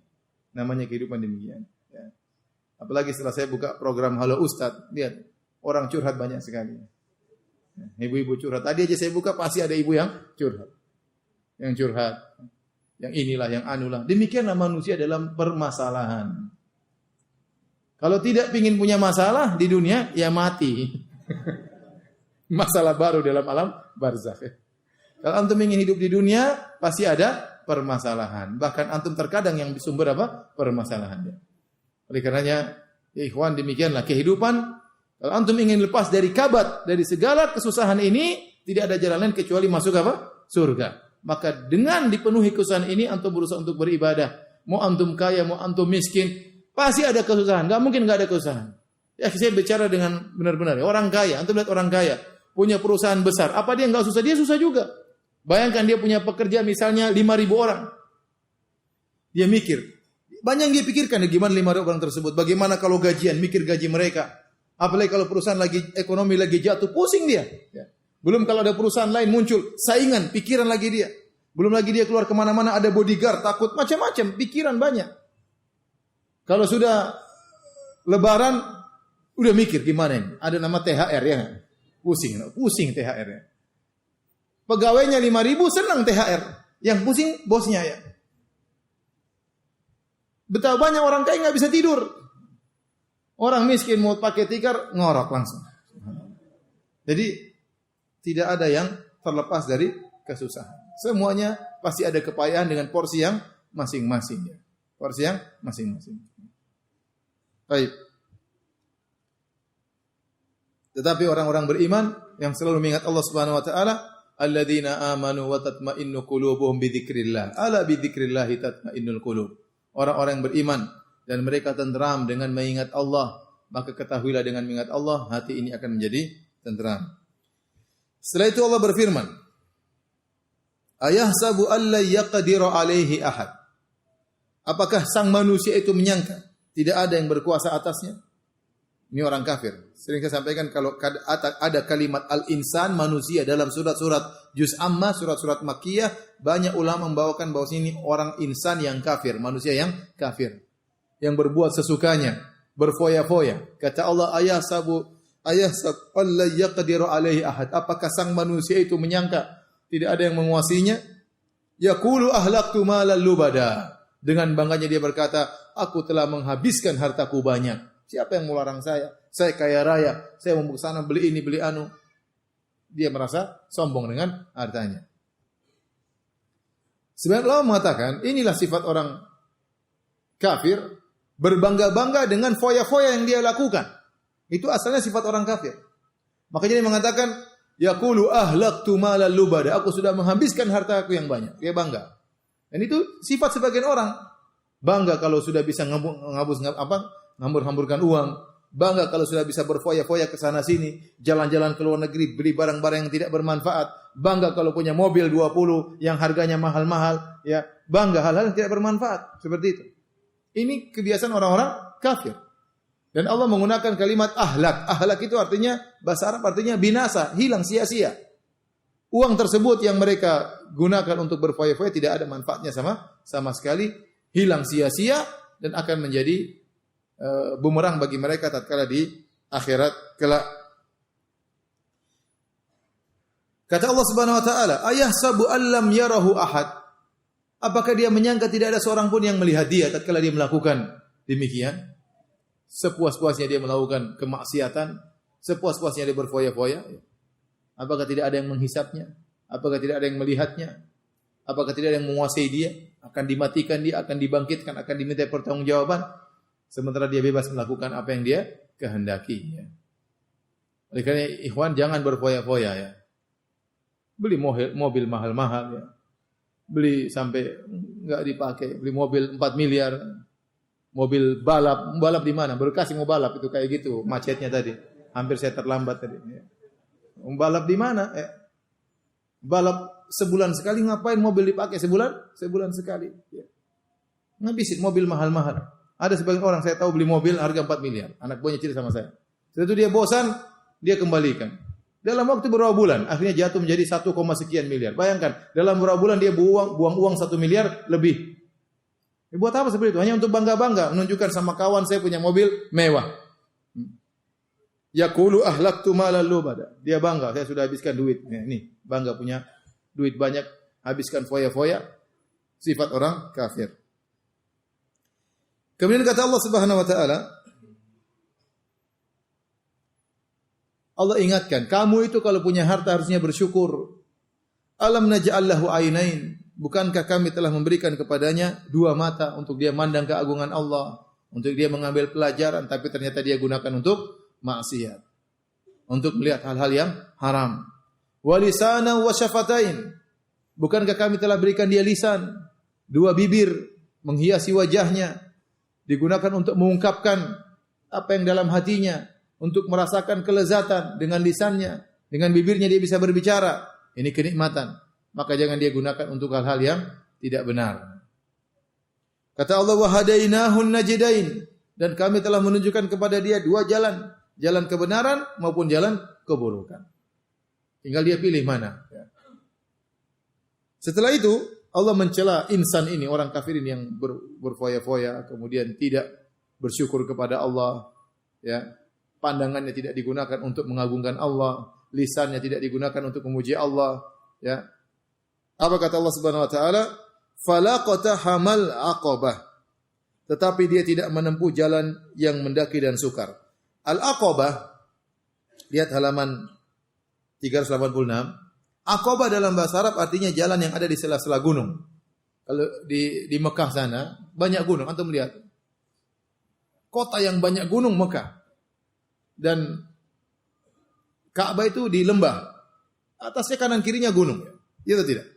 Namanya kehidupan demikian. Apalagi setelah saya buka program Halo Ustadz, lihat orang curhat banyak sekali. Ibu-ibu curhat. Tadi aja saya buka pasti ada ibu yang curhat. Yang curhat. Yang inilah, yang anulah. Demikianlah manusia dalam permasalahan. Kalau tidak ingin punya masalah di dunia, ya mati. Masalah baru dalam alam barzakh. Kalau antum ingin hidup di dunia, pasti ada permasalahan. Bahkan antum terkadang yang sumber apa? Permasalahannya. Oleh karenanya, ya ikhwan, demikianlah kehidupan. Kalau antum ingin lepas dari kabat, dari segala kesusahan ini, tidak ada jalan lain kecuali masuk apa? Surga. Maka dengan dipenuhi kesusahan ini, antum berusaha untuk beribadah. Mau antum kaya, mau antum miskin, pasti ada kesusahan. Gak mungkin gak ada kesusahan. Ya, saya bicara dengan benar-benar. Orang kaya, antum lihat orang kaya, punya perusahaan besar. Apa dia gak susah? Dia susah juga. Bayangkan dia punya pekerja misalnya 5.000 orang. Dia mikir. Banyak yang dia pikirkan, gimana 5.000 orang tersebut. Bagaimana kalau gajian, mikir gaji mereka. Apalagi kalau perusahaan lagi ekonomi lagi jatuh, pusing dia. Ya. Belum kalau ada perusahaan lain muncul, saingan, pikiran lagi dia. Belum lagi dia keluar kemana-mana, ada bodyguard, takut, macam-macam, pikiran banyak. Kalau sudah lebaran, udah mikir gimana ini. Ada nama THR ya. Pusing THR-nya. Pegawainya 5.000 senang THR. Yang pusing bosnya ya. Betapa banyak orang kaya nggak bisa tidur. Orang miskin mau pakai tikar, ngorok langsung. Jadi, tidak ada yang terlepas dari kesusahan. Semuanya pasti ada kepayahan dengan porsi yang masing-masing. Porsi yang masing-masing. Baik. Tetapi orang-orang beriman yang selalu mengingat Allah Subhanahu wa taala, alladzina amanu wa tatma'innu qulubuhum bi dzikrillah. Ala bi dzikrillah tatma'innul qulub. Orang-orang yang beriman dan mereka tenteram dengan mengingat Allah, maka ketahuilah dengan mengingat Allah, hati ini akan menjadi tenteram. Setelah itu Allah berfirman, ayahsabu alla yaqdiru alaihi ahad. Apakah sang manusia itu menyangka tidak ada yang berkuasa atasnya? Ini orang kafir. Sering saya sampaikan kalau ada kalimat al-insan, manusia dalam surat-surat juz amma, surat-surat makkiyah, banyak ulama membawakan bahwa ini orang insan yang kafir, manusia yang kafir. Yang berbuat sesukanya, berfoya-foya. Kata Allah, ayahsab alla yaqdiru alaihi ahad. Apakah sang manusia itu menyangka tidak ada yang menguasainya? Yaqulu ahlaktu malal lubada. Dengan bangganya dia berkata, aku telah menghabiskan hartaku banyak. Siapa yang melarang saya? Saya kaya raya, saya mau ke sana beli ini, beli anu. Dia merasa sombong dengan hartanya. Sebenarnya Allah mengatakan, inilah sifat orang kafir, berbangga-bangga dengan foya-foya yang dia lakukan. Itu asalnya sifat orang kafir. Makanya dia mengatakan, yaqulu ahlaktu malal lubada. Aku sudah menghabiskan hartaku yang banyak. Dia bangga. Dan itu sifat sebagian orang. Bangga kalau sudah bisa ngambur-hamburkan uang. Bangga kalau sudah bisa berfoya-foya ke sana sini, jalan-jalan ke luar negeri, beli barang-barang yang tidak bermanfaat. Bangga kalau punya mobil 20 yang harganya mahal-mahal, ya. Bangga hal-hal yang tidak bermanfaat, seperti itu. Ini kebiasaan orang-orang kafir. Dan Allah menggunakan kalimat ahlak. Ahlak itu artinya, bahasa Arab artinya binasa, hilang sia-sia. Uang tersebut yang mereka gunakan untuk berfoya-foya tidak ada manfaatnya sama sekali, hilang sia-sia dan akan menjadi bumerang bagi mereka tatkala di akhirat kelak. Kata Allah Subhanahu wa taala, ayahsabu allam yarahu ahad. Apakah dia menyangka tidak ada seorang pun yang melihat dia tatkala dia melakukan demikian? Sepuas-puasnya dia melakukan kemaksiatan, sepuas-puasnya dia berfoya-foya. Apakah tidak ada yang menghisapnya? Apakah tidak ada yang melihatnya? Apakah tidak ada yang menguasai dia? Akan dimatikan dia, akan dibangkitkan, akan diminta pertanggungjawaban. Sementara dia bebas melakukan apa yang dia kehendaki. Oleh karena ikhwan jangan berfoya-foya ya. Beli mobil mahal-mahal ya. Beli sampai enggak dipakai, beli mobil 4 miliar. Mobil balap di mana? Berkasih mau balap itu kayak gitu, macetnya tadi. Hampir saya terlambat tadi ya. Balap di mana? Balap sebulan sekali ngapain mobil dipakai sebulan sekali ya. Ngabisin mobil mahal-mahal. Ada sebagian orang saya tahu beli mobil harga 4 miliar. Anak buahnya cerita sama saya. Setelah itu dia bosan, dia kembalikan. Dalam waktu beberapa bulan, akhirnya jatuh menjadi 1, sekian miliar. Bayangkan, dalam beberapa bulan dia buang uang 1 miliar lebih. Buat apa seperti itu? Hanya untuk bangga-bangga, menunjukkan sama kawan saya punya mobil mewah. Yaqulu ahlaktu malal lubada. Dia bangga, saya sudah habiskan duit. Ini bangga punya duit banyak, habiskan foya-foya. Sifat orang kafir. Kemudian kata Allah Subhanahu wa taala, Allah ingatkan, kamu itu kalau punya harta harusnya bersyukur. Alam naj'al lahu ainain. Bukankah kami telah memberikan kepadanya dua mata untuk dia mandang keagungan Allah, untuk dia mengambil pelajaran, tapi ternyata dia gunakan untuk maksiat, untuk melihat hal-hal yang haram. Wa lisana wa syafatain. Bukankah kami telah berikan dia lisan, dua bibir menghiasi wajahnya, digunakan untuk mengungkapkan apa yang dalam hatinya, untuk merasakan kelezatan dengan lisannya, dengan bibirnya dia bisa berbicara. Ini kenikmatan. Maka jangan dia gunakan untuk hal-hal yang tidak benar. Kata Allah, wa hadainahun najdain, dan kami telah menunjukkan kepada dia dua jalan, jalan kebenaran maupun jalan keburukan. Tinggal dia pilih mana. Setelah itu Allah mencela insan ini, orang kafir ini yang berfoya-foya, kemudian tidak bersyukur kepada Allah, ya. Pandangannya tidak digunakan untuk mengagungkan Allah, lisannya tidak digunakan untuk memuji Allah, ya. Apa kata Allah Subhanahu wa taala? Falaqata hamal aqabah. Tetapi dia tidak menempuh jalan yang mendaki dan sukar. Al-aqabah, lihat halaman 386. Aqabah dalam bahasa Arab artinya jalan yang ada di sela-sela gunung. Kalau di Mekah sana banyak gunung, antum lihat. Kota yang banyak gunung Mekah. Dan Ka'bah itu di lembah. Atasnya kanan kirinya gunung. Iya atau tidak?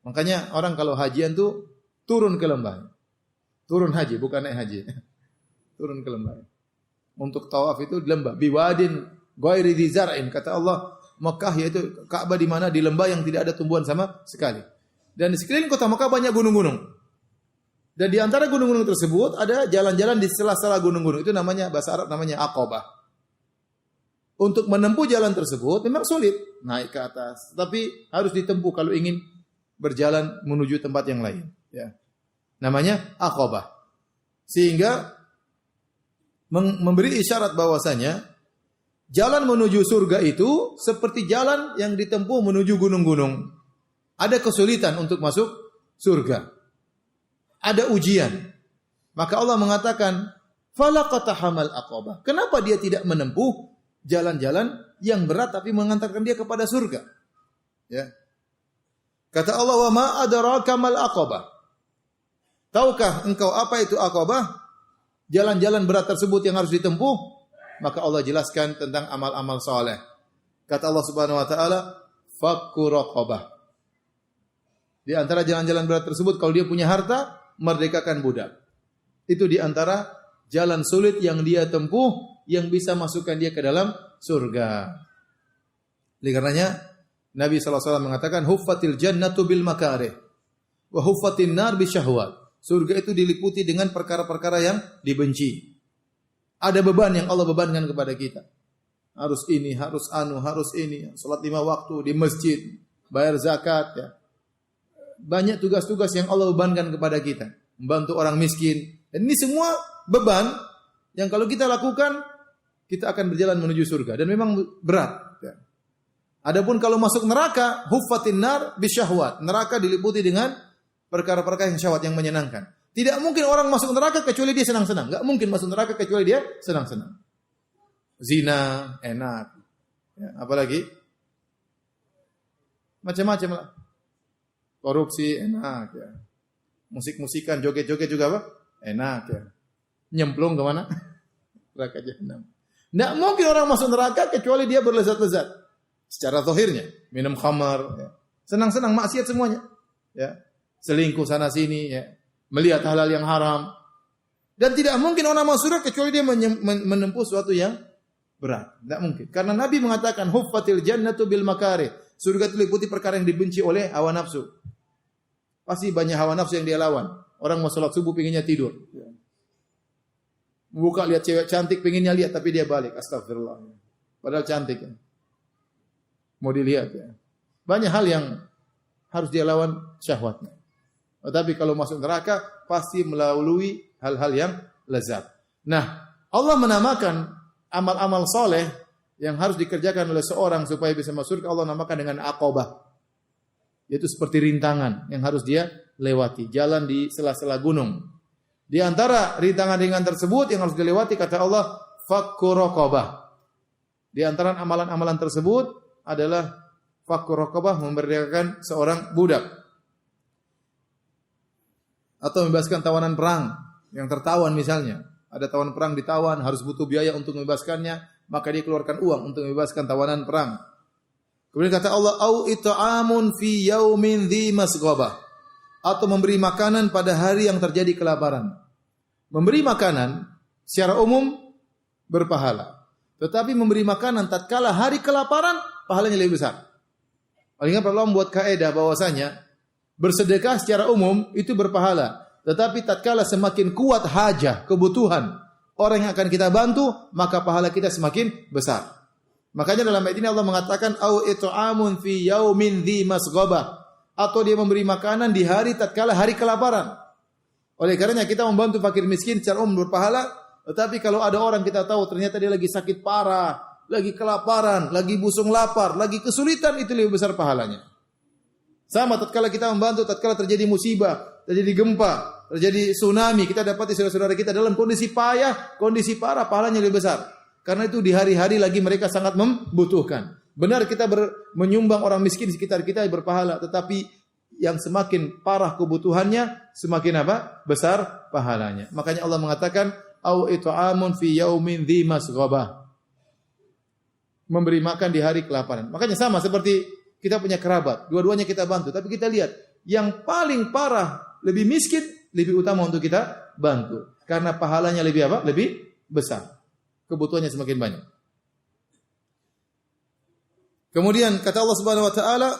Makanya orang kalau hajian tuh turun ke lembah. Turun haji, bukan naik haji. Turun ke lembah. Untuk tawaf itu di lembah. Biwadin ghairi dzi zar'in. Kata Allah, Mekah yaitu Ka'bah di mana? Di lembah yang tidak ada tumbuhan sama sekali. Dan di sekeliling kota Mekah banyak gunung-gunung. Dan di antara gunung-gunung tersebut ada jalan-jalan di sela-sela gunung-gunung. Itu namanya, bahasa Arab namanya aqabah. Untuk menempuh jalan tersebut memang sulit naik ke atas. Tapi harus ditempuh kalau ingin berjalan menuju tempat yang lain. Ya. Namanya aqabah. Sehingga memberi isyarat bahwasanya jalan menuju surga itu seperti jalan yang ditempuh menuju gunung-gunung. Ada kesulitan untuk masuk surga. Ada ujian. Maka Allah mengatakan, falaqata hamal aqabah. Kenapa dia tidak menempuh jalan-jalan yang berat tapi mengantarkan dia kepada surga? Ya. Kata Allah, wa ma adraka mal aqabah. Tahukah engkau apa itu aqabah? Jalan-jalan berat tersebut yang harus ditempuh. Maka Allah jelaskan tentang amal-amal saleh. Kata Allah Subhanahu wa taala, fakku raqabah. Di antara jalan-jalan berat tersebut, kalau dia punya harta, merdekakan budak. Itu di antara jalan sulit yang dia tempuh yang bisa masukkan dia ke dalam surga. Oleh karenanya Nabi SAW mengatakan, huffatil jannatu bil makarih wa huffatin nar bi syahwat. Surga itu diliputi dengan perkara-perkara yang dibenci. Ada beban yang Allah bebankan kepada kita. Harus ini, harus harus ini. Salat 5 waktu di masjid, bayar zakat, ya. Banyak tugas-tugas yang Allah bebankan kepada kita. Membantu orang miskin. Dan ini semua beban yang kalau kita lakukan, kita akan berjalan menuju surga. Dan memang berat. Ya. Adapun kalau masuk neraka, huffatin nar bisyahwat. Neraka diliputi dengan perkara-perkara yang syahwat, yang menyenangkan. Tidak mungkin orang masuk neraka kecuali dia senang-senang. Enggak mungkin masuk neraka kecuali dia senang-senang. Zina enak. Ya, apalagi macam-macam lah. Korupsi enak ya. Musik-musikan, joget-joget juga apa? Enak ya. Nyemplung ke mana? Neraka jahanam. Enggak mungkin orang masuk neraka kecuali dia berlezat-lezat. Secara zahirnya, minum khamar, ya. Senang-senang maksiat semuanya. Ya. Selingkuh sana sini, ya. Melihat hal-hal yang haram. Dan tidak mungkin orang masuk surga kecuali dia menempuh sesuatu yang berat. Tidak mungkin. Karena Nabi mengatakan, huffatil jannatu bil makarih. Surga itu meliputi perkara yang dibenci oleh hawa nafsu. Pasti banyak hawa nafsu yang dia lawan. Orang mau sholat subuh pengennya tidur. Buka lihat cewek cantik pengennya lihat tapi dia balik. Astagfirullah. Padahal cantik ya. Mau dilihat ya. Banyak hal yang harus dia lawan syahwatnya. Tetapi kalau masuk neraka, pasti melalui hal-hal yang lezat. Nah, Allah menamakan amal-amal soleh yang harus dikerjakan oleh seorang supaya bisa masuk surga, Allah namakan dengan aqabah. Yaitu seperti rintangan yang harus dia lewati, jalan di sela-sela gunung. Di antara rintangan-rintangan tersebut yang harus dilewati, kata Allah, fakku raqabah. Di antara amalan-amalan tersebut adalah fakku raqabah, memerdekakan seorang budak. Atau membebaskan tawanan perang yang tertawan misalnya. Ada tawanan perang ditawan, harus butuh biaya untuk membebaskannya, maka dia keluarkan uang untuk membebaskan tawanan perang. Kemudian kata Allah, au it'amun fi yaumin dzi masghabah, atau memberi makanan pada hari yang terjadi kelaparan. Memberi makanan secara umum berpahala, tetapi memberi makanan tatkala hari kelaparan pahalanya lebih besar. Paling enggak perlu membuat kaidah bahwasanya bersedekah secara umum itu berpahala, tetapi tatkala semakin kuat hajah, kebutuhan orang yang akan kita bantu, maka pahala kita semakin besar. Makanya dalam ayat ini Allah mengatakan au it'amun fi yaumin dzi masghabah, atau dia memberi makanan di hari tatkala hari kelaparan. Oleh karenanya kita membantu fakir miskin secara umum berpahala, tetapi kalau ada orang kita tahu ternyata dia lagi sakit parah, lagi kelaparan, lagi busung lapar, lagi kesulitan, itu lebih besar pahalanya. Sama tatkala kita membantu tatkala terjadi musibah, terjadi gempa, terjadi tsunami, kita dapati saudara-saudara kita dalam kondisi payah, kondisi parah, pahalanya lebih besar. Karena itu di hari-hari lagi mereka sangat membutuhkan. Benar kita menyumbang orang miskin di sekitar kita berpahala, tetapi yang semakin parah kebutuhannya, semakin apa? Besar pahalanya. Makanya Allah mengatakan, au it'amun fi yaumin dzi masghabah. Memberi makan di hari kelaparan. Makanya sama seperti kita punya kerabat, dua-duanya kita bantu, tapi kita lihat yang paling parah, lebih miskin, lebih utama untuk kita bantu. Karena pahalanya lebih apa? Lebih besar. Kebutuhannya semakin banyak. Kemudian kata Allah Subhanahu wa taala,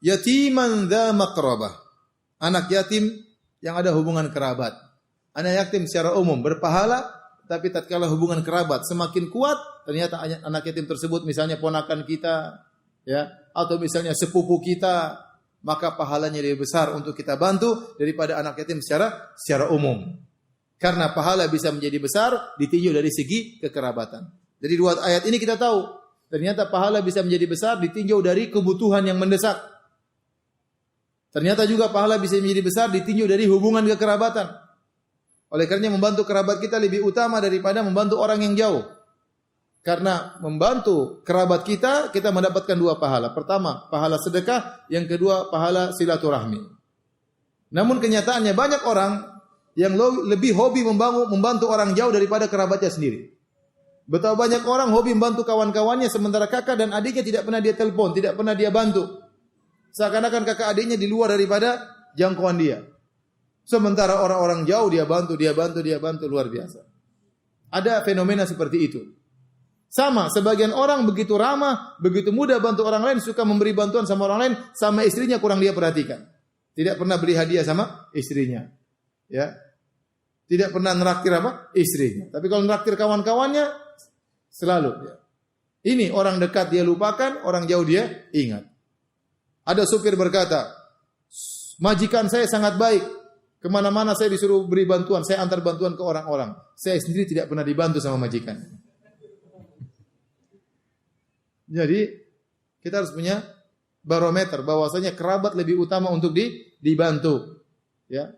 yatiman dza maqrabah. Anak yatim yang ada hubungan kerabat. Anak yatim secara umum berpahala, tapi tatkala hubungan kerabat semakin kuat, ternyata anak yatim tersebut misalnya ponakan kita, ya, atau misalnya sepupu kita, maka pahalanya lebih besar untuk kita bantu daripada anak yatim secara umum. Karena pahala bisa menjadi besar ditinjau dari segi kekerabatan. Jadi dua ayat ini kita tahu, ternyata pahala bisa menjadi besar ditinjau dari kebutuhan yang mendesak. Ternyata juga pahala bisa menjadi besar ditinjau dari hubungan kekerabatan. Oleh karenanya membantu kerabat kita lebih utama daripada membantu orang yang jauh. Karena membantu kerabat kita, kita mendapatkan dua pahala. Pertama, pahala sedekah. Yang kedua, pahala silaturahmi. Namun kenyataannya banyak orang yang lebih hobi membantu orang jauh daripada kerabatnya sendiri. Betapa banyak orang hobi membantu kawan-kawannya, sementara kakak dan adiknya tidak pernah dia telepon, tidak pernah dia bantu. Seakan-akan kakak adiknya di luar daripada jangkauan dia. Sementara orang-orang jauh dia bantu, luar biasa. Ada fenomena seperti itu. Sama, sebagian orang begitu ramah, begitu mudah bantu orang lain, suka memberi bantuan sama orang lain, sama istrinya kurang dia perhatikan. Tidak pernah beli hadiah sama istrinya. Ya. Tidak pernah neraktir apa? Istrinya. Tapi kalau neraktir kawan-kawannya, selalu. Ya. Ini orang dekat dia lupakan, orang jauh dia ingat. Ada supir berkata, majikan saya sangat baik. Kemana-mana saya disuruh beri bantuan, saya antar bantuan ke orang-orang. Saya sendiri tidak pernah dibantu sama majikan. Jadi kita harus punya barometer bahwasanya kerabat lebih utama untuk dibantu. Ya.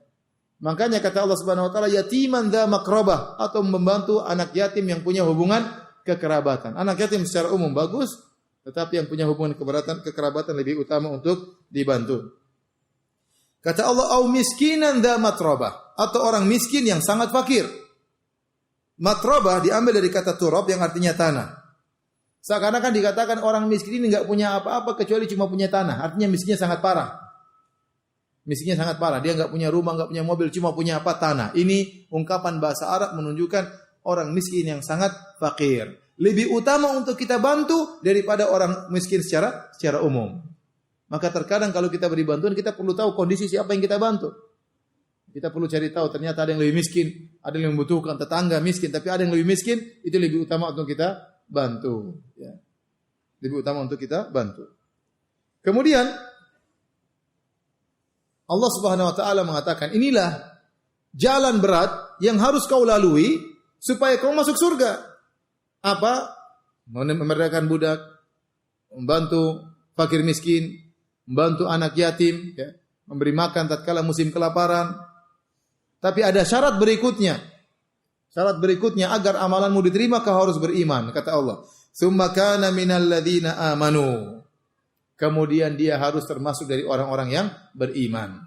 Makanya kata Allah Subhanahu wa taala yatiman dza maqrabah, atau membantu anak yatim yang punya hubungan kekerabatan. Anak yatim secara umum bagus, tetapi yang punya hubungan kekerabatan lebih utama untuk dibantu. Kata Allah au miskinan dza matrabah, atau orang miskin yang sangat fakir. Matrabah diambil dari kata turab yang artinya tanah. Seakan-akan dikatakan orang miskin ini enggak punya apa-apa kecuali cuma punya tanah. Artinya miskinnya sangat parah. Miskinnya sangat parah. Dia enggak punya rumah, enggak punya mobil, cuma punya apa? Tanah. Ini ungkapan bahasa Arab menunjukkan orang miskin yang sangat fakir. Lebih utama untuk kita bantu daripada orang miskin secara umum. Maka terkadang kalau kita beri bantuan, kita perlu tahu kondisi siapa yang kita bantu. Kita perlu cari tahu, ternyata ada yang lebih miskin, ada yang membutuhkan, tetangga miskin, tapi ada yang lebih miskin, itu lebih utama untuk kita bantu. Ya. Lebih utama untuk kita bantu. Kemudian, Allah Subhanahu wa taala mengatakan, inilah jalan berat yang harus kau lalui supaya kau masuk surga. Apa? Memerdekakan budak, membantu fakir miskin, membantu anak yatim, ya, memberi makan tatkala musim kelaparan. Tapi ada syarat berikutnya. Syarat berikutnya agar amalanmu diterima kau harus beriman, kata Allah. Tsumma kana minal ladzina amanu. Kemudian dia harus termasuk dari orang-orang yang beriman.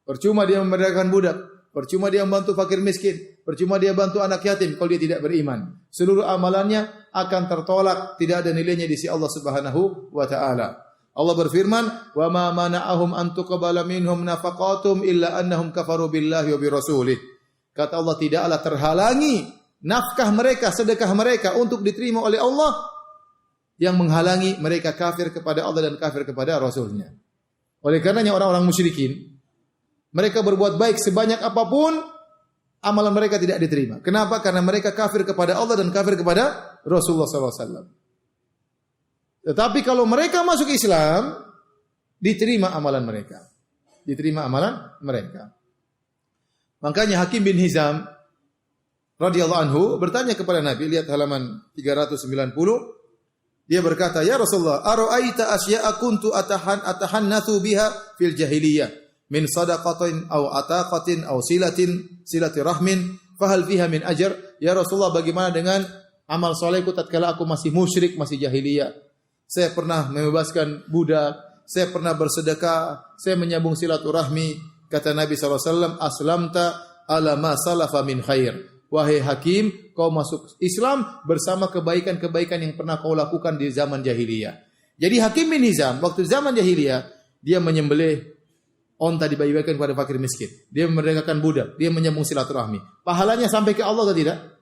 Percuma dia memerdekakan budak, percuma dia membantu fakir miskin, percuma dia bantu anak yatim kalau dia tidak beriman. Seluruh amalannya akan tertolak, tidak ada nilainya di sisi Allah Subhanahu wa taala. Allah berfirman, "Wa ma mana'ahum an tuqbala minhum nafaqatum illa annahum kafaru billahi wa bi rasulih." Kata Allah, tidaklah terhalangi nafkah mereka, sedekah mereka untuk diterima oleh Allah, yang menghalangi mereka kafir kepada Allah dan kafir kepada Rasulnya. Oleh karenanya orang-orang musyrikin, mereka berbuat baik sebanyak apapun, amalan mereka tidak diterima. Kenapa? Karena mereka kafir kepada Allah dan kafir kepada Rasulullah SAW. Tetapi kalau mereka masuk Islam, diterima amalan mereka. Diterima amalan mereka. Makanya Hakim bin Hizam radhiyallahu anhu bertanya kepada Nabi, lihat halaman 390. Dia berkata, "Ya Rasulullah, ara'aita asya'a kuntu atahannatsu biha fil jahiliyah min sadaqatin aw ataqatin aw silati rahmin fahal fiha min ajr?" Ya Rasulullah, bagaimana dengan amal salehku tatkala aku masih musyrik, masih jahiliyah? Saya pernah membebaskan budak, saya pernah bersedekah, saya menyambung silaturahmi. Kata Nabi SAW, "Aslamta ala ma salafa min khair." Wahai Hakim, kau masuk Islam bersama kebaikan-kebaikan yang pernah kau lakukan di zaman jahiliyah. Jadi Hakim bin Hizam, waktu zaman jahiliyah, dia menyembelih onta dibagikan kepada fakir miskin. Dia memerdekakan budak, dia menyambung silaturahmi. Pahalanya sampai ke Allah atau tidak?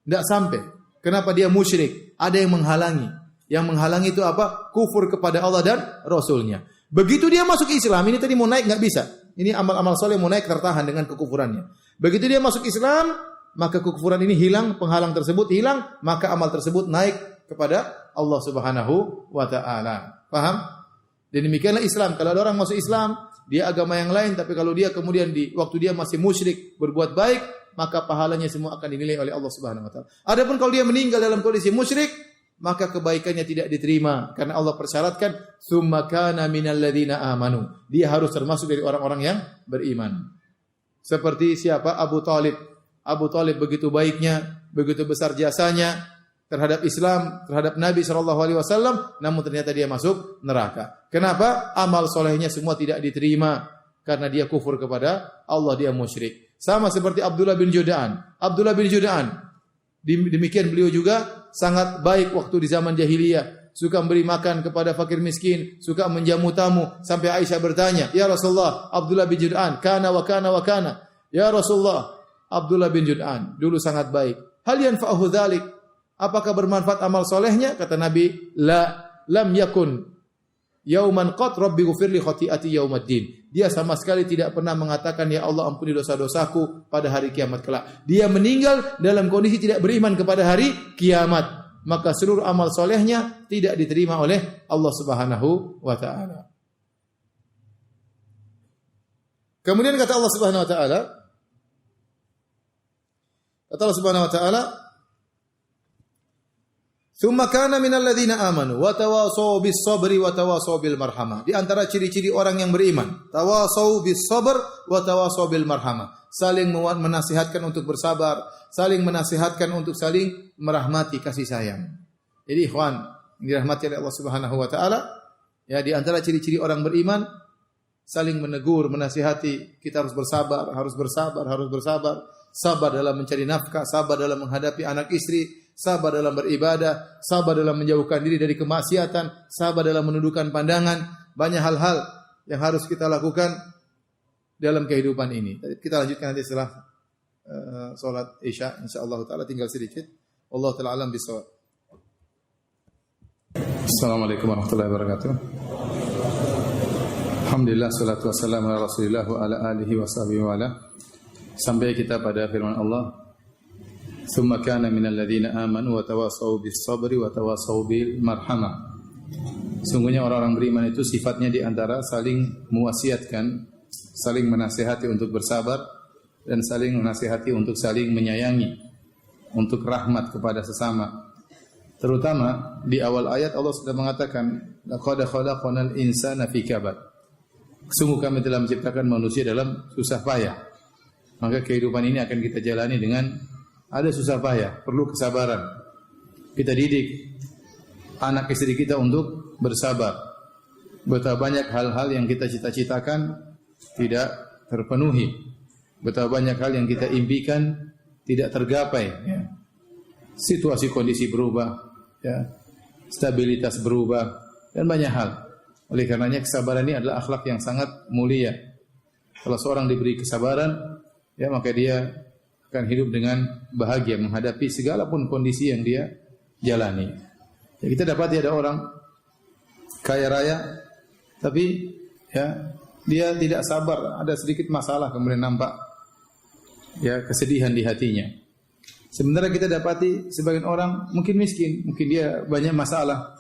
Tidak sampai. Kenapa? Dia musyrik. Ada yang menghalangi. Yang menghalangi itu apa? Kufur kepada Allah dan Rasulnya. Begitu dia masuk Islam, ini tadi mau naik nggak bisa. Ini amal-amal soleh mau naik tertahan dengan kekufurannya. Begitu dia masuk Islam, maka kekufuran ini hilang, penghalang tersebut hilang, maka amal tersebut naik kepada Allah Subhanahu wa taala. Paham? Dan demikianlah Islam. Kalau ada orang masuk Islam, dia agama yang lain, tapi kalau dia kemudian di waktu dia masih musyrik berbuat baik, maka pahalanya semua akan dinilai oleh Allah Subhanahu wa taala. Adapun kalau dia meninggal dalam kondisi musyrik, maka kebaikannya tidak diterima karena Allah persyaratkan tsumma kana minal ladzina amanu. Dia harus termasuk dari orang-orang yang beriman. Seperti siapa? Abu Thalib. Abu Thalib begitu baiknya, begitu besar jasanya terhadap Islam, terhadap Nabi SAW, namun ternyata dia masuk neraka. Kenapa? Amal solehnya semua tidak diterima karena dia kufur kepada Allah, dia musyrik. Sama seperti Abdullah bin Jud'an. Abdullah bin Jud'an, demikian beliau juga sangat baik waktu di zaman jahiliyah, suka memberi makan kepada fakir miskin, suka menjamu tamu, sampai Aisyah bertanya, "Ya Rasulullah, Abdullah bin Jud'an kana wa kana wa kana." Ya Rasulullah, Abdullah bin Jud'an dulu sangat baik. Hal yanfa'uhu dzalik? Apakah bermanfaat amal solehnya? Kata Nabi, lam yakun yauman qat rabbi ghfirli khati'ati yaumaddin. Dia sama sekali tidak pernah mengatakan, "Ya Allah, ampuni dosa-dosaku pada hari kiamat kelak." Dia meninggal dalam kondisi tidak beriman kepada hari kiamat. Maka seluruh amal solehnya tidak diterima oleh Allah Subhanahu wa taala. Kemudian kata Allah Subhanahu wa taala, "Tsumma kana minal ladzina amanu wa tawassaw bis sabri wa tawassaw bil marhamah." Di antara ciri-ciri orang yang beriman, tawassaw bis sabr wa tawassaw bil marhamah. Saling menasihatkan untuk bersabar, saling menasihatkan untuk saling merahmati, kasih sayang. Jadi ikhwan, yang dirahmati oleh Allah Subhanahu wa taala, ya, di antara ciri-ciri orang beriman saling menegur, menasihati, kita harus bersabar, harus bersabar, harus bersabar. Sabar dalam mencari nafkah, sabar dalam menghadapi anak istri, sabar dalam beribadah, sabar dalam menjauhkan diri dari kemaksiatan, sabar dalam menundukkan pandangan. Banyak hal-hal yang harus kita lakukan dalam kehidupan ini. Kita lanjutkan nanti setelah salat Isya insyaallah taala, tinggal sedikit. Allah taala alam bisawab. Assalamualaikum warahmatullahi wabarakatuh. Alhamdulillah, salatu wassalamu ala Rasulillah wa ala alihi wa sahbihi wa ala. Sampai kita pada firman Allah, "Tsumma kana minal ladzina amanu wa tawassaw bis sabri wa tawassaw bil marhamah." Sungguhnya orang-orang beriman itu sifatnya di antara saling mewasiatkan, saling menasihati untuk bersabar dan saling menasihati untuk saling menyayangi, untuk rahmat kepada sesama. Terutama di awal ayat Allah sudah mengatakan, laqad khalaqnal insana fi kabad. Sungguh kami telah menciptakan manusia dalam susah payah. Maka kehidupan ini akan kita jalani dengan ada susah payah, perlu kesabaran. Kita didik anak istri kita untuk bersabar. Betapa banyak hal-hal yang kita cita-citakan tidak terpenuhi. Betapa banyak hal yang kita impikan tidak tergapai. Ya. Situasi kondisi berubah, ya. Stabilitas berubah, dan banyak hal. Oleh karenanya kesabaran ini adalah akhlak yang sangat mulia. Kalau seorang diberi kesabaran, ya maka dia akan hidup dengan bahagia menghadapi segala pun kondisi yang dia jalani. Ya, kita dapati ada orang kaya raya, tapi ya dia tidak sabar, ada sedikit masalah kemudian nampak ya kesedihan di hatinya. Sementara kita dapati sebagian orang mungkin miskin, mungkin dia banyak masalah,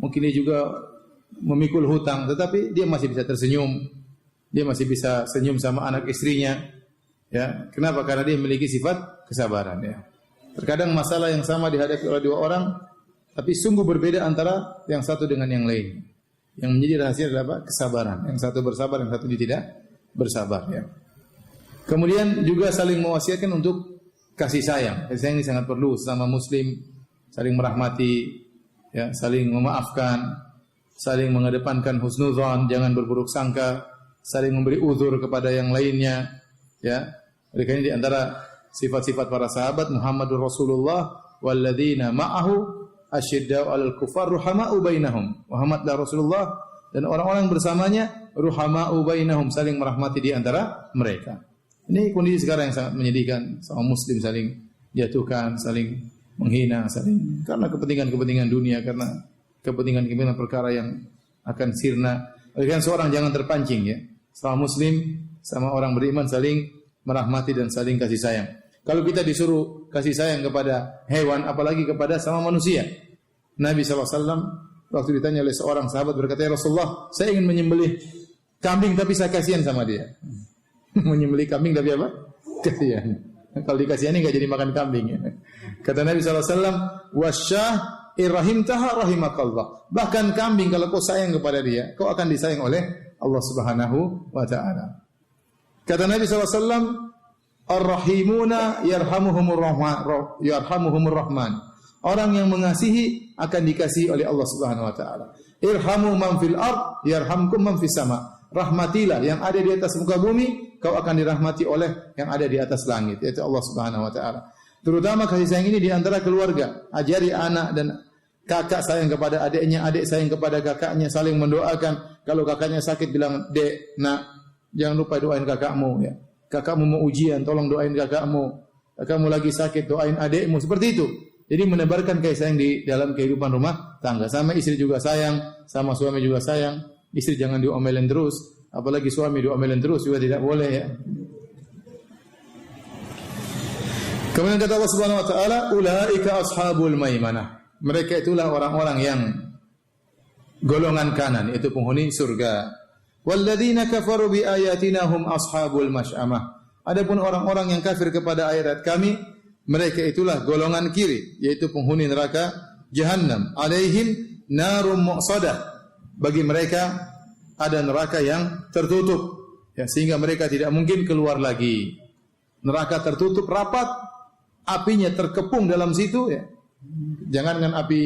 mungkin dia juga memikul hutang, tetapi dia masih bisa tersenyum, dia masih bisa senyum sama anak istrinya. Ya, kenapa? Karena dia memiliki sifat kesabaran. Ya. Terkadang masalah yang sama dihadapi oleh dua orang, tapi sungguh berbeda antara yang satu dengan yang lain. Yang menjadi rahasia adalah apa? Kesabaran. Yang satu bersabar, yang satu tidak bersabar. Ya. Kemudian juga saling mewasiatkan untuk kasih sayang. Kasih sayang ini sangat perlu sesama muslim, saling merahmati, ya, saling memaafkan, saling mengedepankan husnuzan, jangan berburuk sangka, saling memberi uzur kepada yang lainnya, ya. Oleh karena di antara sifat-sifat para sahabat Muhammadur Rasulullah walladzina ma'ahu asyidda'u 'alal kuffar ruhama'u bainahum. Muhammadlah Rasulullah dan orang-orang bersamanya ruhama'u bainahum, saling merahmati di antara mereka. Ini kondisi sekarang yang sangat menyedihkan, sama muslim saling jatuhkan, saling menghina, saling karena kepentingan-kepentingan dunia, karena kepentingan-kepentingan perkara yang akan sirna. Oleh karena seorang jangan terpancing ya. Sama muslim, sama orang beriman saling merahmati dan saling kasih sayang. Kalau kita disuruh kasih sayang kepada hewan, apalagi kepada sama manusia. Nabi SAW waktu ditanya oleh seorang sahabat berkata, "Ya Rasulullah, saya ingin menyembelih kambing tapi saya kasihan sama dia." Menyembelih kambing tapi apa? Kasihan. Kalau dikasihani enggak jadi makan kambing ya. Kata Nabi SAW, "Wasyah irrahimtaha rahimakallah." Bahkan kambing kalau kau sayang kepada dia, kau akan disayang oleh Allah Subhanahu wa taala. Kata Nabi SAW, "Ar-rahimuna yarhamuhumur rahman." Orang yang mengasihi akan dikasihi oleh Allah Subhanahu wa taala. Irhamu man fil ard yarhamkum man fis sama. Rahmatilah yang ada di atas muka bumi, kau akan dirahmati oleh yang ada di atas langit, yaitu Allah Subhanahu wa taala. Terutama kasih sayang ini di antara keluarga. Ajari anak dan kakak sayang kepada adiknya, adik sayang kepada kakaknya, saling mendoakan. Kalau kakaknya sakit bilang, "Dek, nak, jangan lupa doain kakakmu ya. Kakakmu mau ujian, tolong doain kakakmu. Kakakmu lagi sakit, doain adikmu." Seperti itu. Jadi menebarkan kasih sayang di dalam kehidupan rumah tangga. Sama istri juga sayang, sama suami juga sayang. Istri jangan diomelin terus, apalagi suami diomelin terus juga tidak boleh ya. Kemudian kata Allah Subhanahu wa taala, "Ulaika ashabul maimanah." Mereka itulah orang-orang yang golongan kanan, yaitu penghuni surga. Walladzina kafaru bi ayatina hum ashabul masy'amah. Adapun orang-orang yang kafir kepada ayat kami, mereka itulah golongan kiri, yaitu penghuni neraka Jahannam. Alaihim narum muqsadah. Bagi mereka ada neraka yang tertutup, ya, sehingga mereka tidak mungkin keluar lagi. Neraka tertutup rapat, apinya terkepung dalam situ, ya. Jangankan api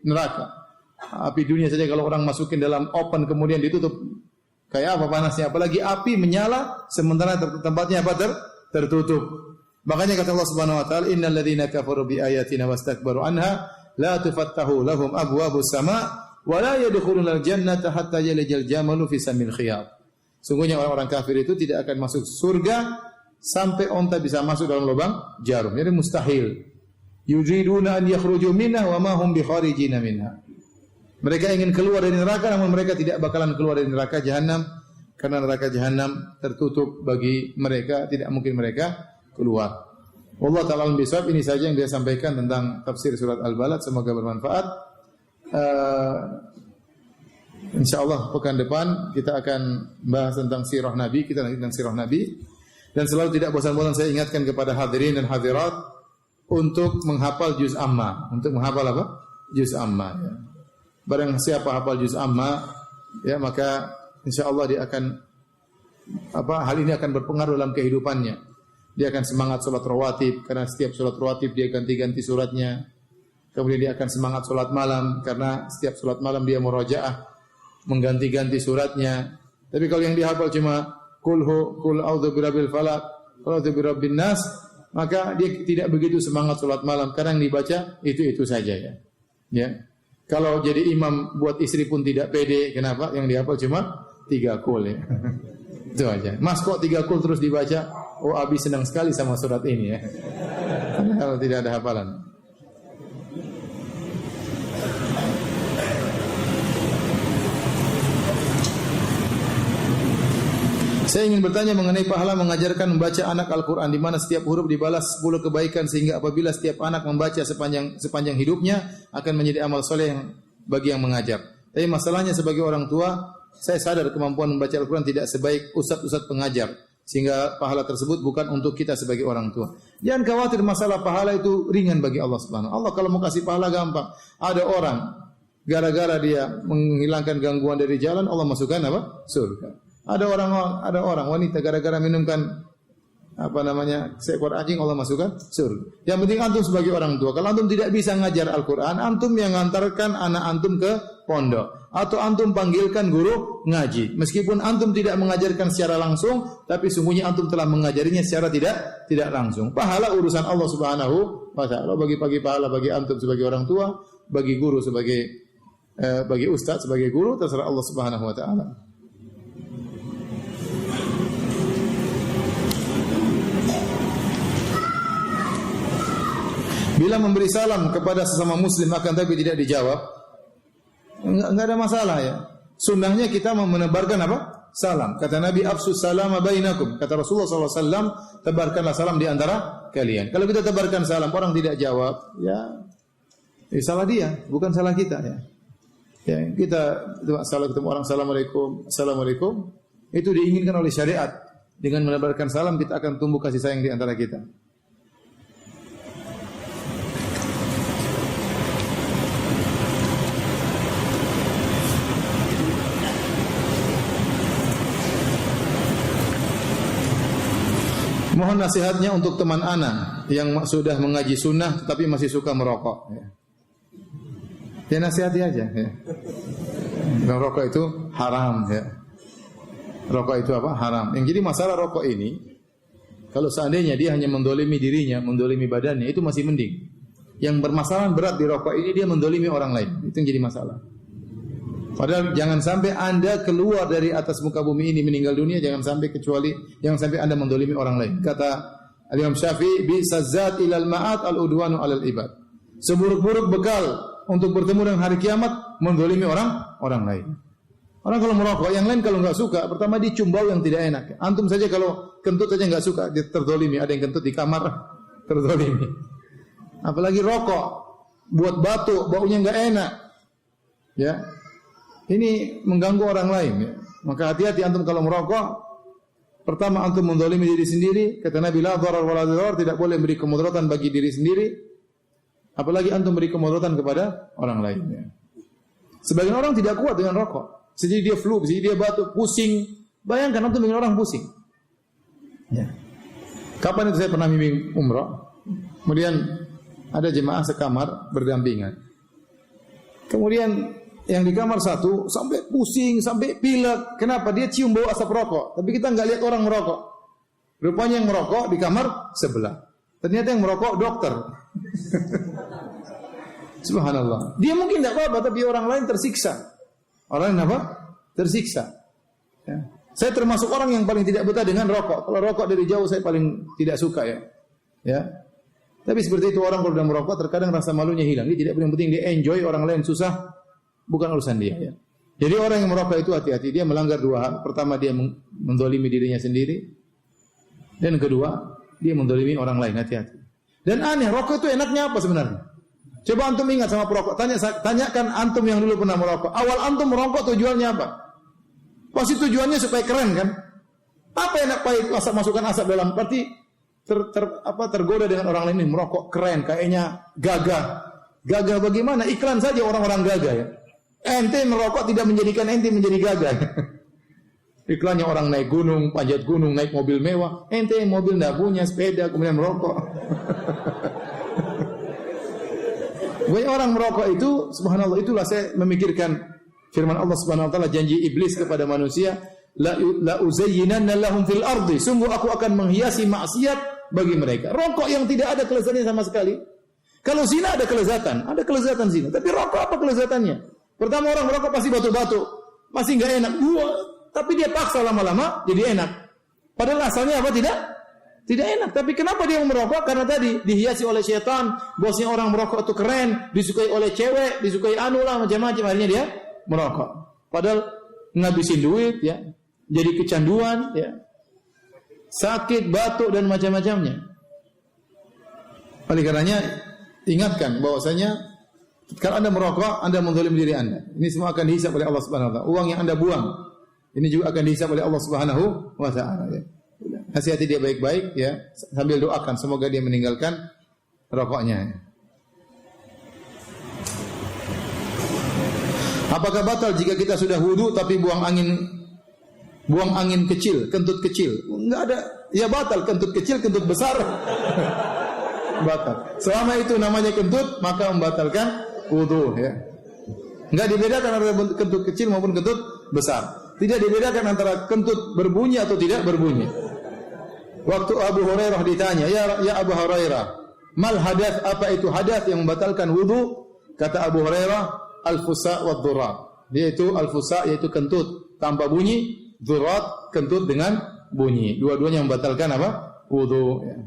neraka, api dunia saja kalau orang masukin dalam oven kemudian ditutup, kayak apa panasnya? Apalagi api menyala sementara tempatnya apa tertutup. Makanya kata Allah Subhanahu wa taala, "Innal ladzina kafaru bi ayatina wastakbaru anha la tufattahu lahum abwabus sama' wa la yadkhulunal jannata hatta yalijal jamalu fi samil khiyat." Sungguhnya orang-orang kafir itu tidak akan masuk surga sampai onta bisa masuk dalam lubang jarum. Jadi mustahil. Yuriduna an yakhruju minha wa ma hum bikharijina minha. Mereka ingin keluar dari neraka namun mereka tidak bakalan keluar dari neraka Jahannam karena neraka Jahannam tertutup bagi mereka, tidak mungkin mereka keluar. Wallahu ta'ala alim bisawab. Ini saja yang dia sampaikan tentang tafsir surat Al-Balad, semoga bermanfaat. InsyaAllah pekan depan kita akan bahas tentang sirah Nabi. Kita lanjutkan sirah Nabi. Dan selalu tidak bosan-bosan saya ingatkan kepada hadirin dan hadirat untuk menghafal juz amma. Untuk menghafal apa? Juz amma. Ya. Barang siapa hafal juz amma, ya maka insyaallah dia akan hal ini akan berpengaruh dalam kehidupannya. Dia akan semangat salat rawatib karena setiap salat rawatib dia ganti-ganti suratnya. Kemudian dia akan semangat salat malam karena setiap salat malam dia murajaah mengganti-ganti suratnya. Tapi kalau yang dihafal cuma qul a'udzu birabbil falaq, qul a'udzu birabbin nas, maka dia tidak begitu semangat salat malam karena yang dibaca itu saja ya. Ya. Kalau jadi imam buat istri pun tidak pede, kenapa? Yang dihafal cuma 3 qul ya. Itu aja. Mas kok 3 qul terus dibaca? Oh, Abi senang sekali sama surat ini ya. Kalau tidak ada hafalan. Saya ingin bertanya mengenai pahala mengajarkan membaca anak Al-Quran, di mana setiap huruf dibalas 10 kebaikan, sehingga apabila setiap anak membaca sepanjang hidupnya akan menjadi amal soleh bagi yang mengajar. Tapi masalahnya sebagai orang tua, saya sadar kemampuan membaca Al-Quran tidak sebaik ustadz pengajar, sehingga pahala tersebut bukan untuk kita sebagai orang tua. Jangan khawatir, masalah pahala itu ringan bagi Allah Subhanahu. Allah kalau mau kasih pahala gampang. Ada orang gara-gara dia menghilangkan gangguan dari jalan, Allah masukkan apa? Surga. Ada orang wanita gara-gara minumkan seekor anjing, Allah masukkan surga. Yang penting antum sebagai orang tua, kalau antum tidak bisa ngajar Al-Quran, antum yang ngantarkan anak antum ke pondok, atau antum panggilkan guru ngaji. Meskipun antum tidak mengajarkan secara langsung, tapi sungguhnya antum telah mengajarinya secara tidak langsung. Pahala urusan Allah Subhanahu wa ta'ala. Bagi pahala bagi antum sebagai orang tua, bagi guru bagi ustaz sebagai guru, terserah Allah Subhanahu wa ta'ala. Bila memberi salam kepada sesama muslim akan tapi tidak dijawab, enggak ada masalah ya. Sunnahnya kita menebarkan apa? Salam. Kata Nabi, afsus salama bainakum. Kata Rasulullah SAW, tebarkanlah salam di antara kalian. Kalau kita tebarkan salam, orang tidak jawab, ya salah dia, bukan salah kita ya. Ya, kita salah ketemu orang, assalamualaikum, itu diinginkan oleh syariat. Dengan menebarkan salam kita akan tumbuh kasih sayang di antara kita. Mohon nasihatnya untuk teman ana yang sudah mengaji sunnah tetapi masih suka merokok. Ya nasihati aja. Ya. Merokok itu haram. Ya. Rokok itu apa? Haram. Yang jadi masalah rokok ini, kalau seandainya dia hanya mendolimi dirinya, mendolimi badannya, itu masih mending. Yang bermasalah berat di rokok ini dia mendolimi orang lain. Itu yang jadi masalah. Padahal jangan sampai Anda keluar dari atas muka bumi ini meninggal dunia, jangan sampai Anda mendolimi orang lain. Kata Al-Imam Syafi'i, "Bisazat ilal ma'at al-udwanu 'alal ibad." Seburuk-buruk bekal untuk bertemu dengan hari kiamat mendolimi orang lain. Orang kalau merokok, yang lain kalau enggak suka, pertama dicium bau yang tidak enak. Antum saja kalau kentut saja enggak suka, dia terdolimi. Ada yang kentut di kamar, terdolimi. Apalagi rokok, buat batuk, baunya enggak enak. Ya. Ini mengganggu orang lain ya. Maka hati-hati antum kalau merokok. Pertama antum mendolimi diri sendiri. Kata Nabi, la dharar wa la dirar, tidak boleh beri kemudaratan bagi diri sendiri. Apalagi antum beri kemudaratan kepada orang lain ya. Sebagian orang tidak kuat dengan rokok. Jadi dia flu, jadi dia batuk, pusing. Bayangkan antum bikin orang pusing. Ya. Kapan itu saya pernah bimbing umrah. Kemudian ada jemaah sekamar berdampingan. Kemudian yang di kamar satu sampai pusing, sampai pilek. Kenapa? Dia cium bau asap rokok. Tapi kita nggak lihat orang merokok. Rupanya yang merokok di kamar sebelah. Ternyata yang merokok dokter. Subhanallah. Dia mungkin tidak apa-apa, tapi orang lain tersiksa. Orang lain apa? Tersiksa. Ya. Saya termasuk orang yang paling tidak betah dengan rokok. Kalau rokok dari jauh saya paling tidak suka ya. Ya. Tapi seperti itu orang kalau sudah merokok terkadang rasa malunya hilang. Dia tidak penting dia enjoy, orang lain susah. Bukan urusan dia ya. Jadi orang yang merokok itu hati-hati, dia melanggar dua hal. Pertama dia mendolimi dirinya sendiri. Dan kedua, dia mendolimi orang lain, hati-hati. Dan aneh, rokok itu enaknya apa sebenarnya? Coba antum ingat sama perokok. Tanyakan antum yang dulu pernah merokok. Awal antum merokok tujuannya apa? Pasti tujuannya supaya keren kan? Apa enak pahit masukkan asap dalam? Berarti tergoda dengan orang lain ini merokok keren, kayaknya gagah. Gagah bagaimana? Iklan saja orang-orang gagah ya. Ente merokok tidak menjadikan ente menjadi gagah. Iklannya orang naik gunung, panjat gunung, naik mobil mewah. Ente mobil enggak punya, sepeda, kemudian merokok. Banyak orang merokok itu, subhanallah, itulah saya memikirkan firman Allah Subhanahu wa taala, janji iblis kepada manusia, la uzayyinanna lahum fil ardi, sungguh aku akan menghiasi maksiat bagi mereka. Rokok yang tidak ada kelezatannya sama sekali. Kalau zina ada kelezatan zina, tapi rokok apa kelezatannya? Pertama orang merokok pasti batu-batu, pasti enggak enak. Tapi dia paksa lama-lama jadi enak. Padahal asalnya apa? Tidak enak. Tapi kenapa dia merokok? Karena tadi dihiasi oleh syaitan, bosnya orang merokok itu keren, disukai oleh cewek, disukai macam-macam, akhirnya dia merokok. Padahal ngabisin duit ya, jadi kecanduan ya. Sakit, batuk dan macam-macamnya. Oleh karenanya ingatkan bahwasanya kalau Anda merokok, Anda menzalimi diri Anda. Ini semua akan dihisab oleh Allah Subhanahu wa taala. Uang yang Anda buang, ini juga akan dihisab oleh Allah Subhanahu wa taala ya. Nasihati dia baik-baik ya, sambil doakan semoga dia meninggalkan rokoknya. Apakah batal jika kita sudah wudu tapi buang angin kecil, kentut kecil? Enggak ada. Ya batal, kentut kecil, kentut besar. Batal. Selama itu namanya kentut, maka membatalkan wudu ya. Enggak dibedakan antara kentut kecil maupun kentut besar. Tidak dibedakan antara kentut berbunyi atau tidak berbunyi. Waktu Abu Hurairah ditanya, ya Abu Hurairah, mal hadath, apa itu hadath yang membatalkan wudu? Kata Abu Hurairah, al-fusa wa dhurat. Yaitu al-fusa yaitu kentut tanpa bunyi, dhurat kentut dengan bunyi. Dua-duanya membatalkan apa? Wudu ya.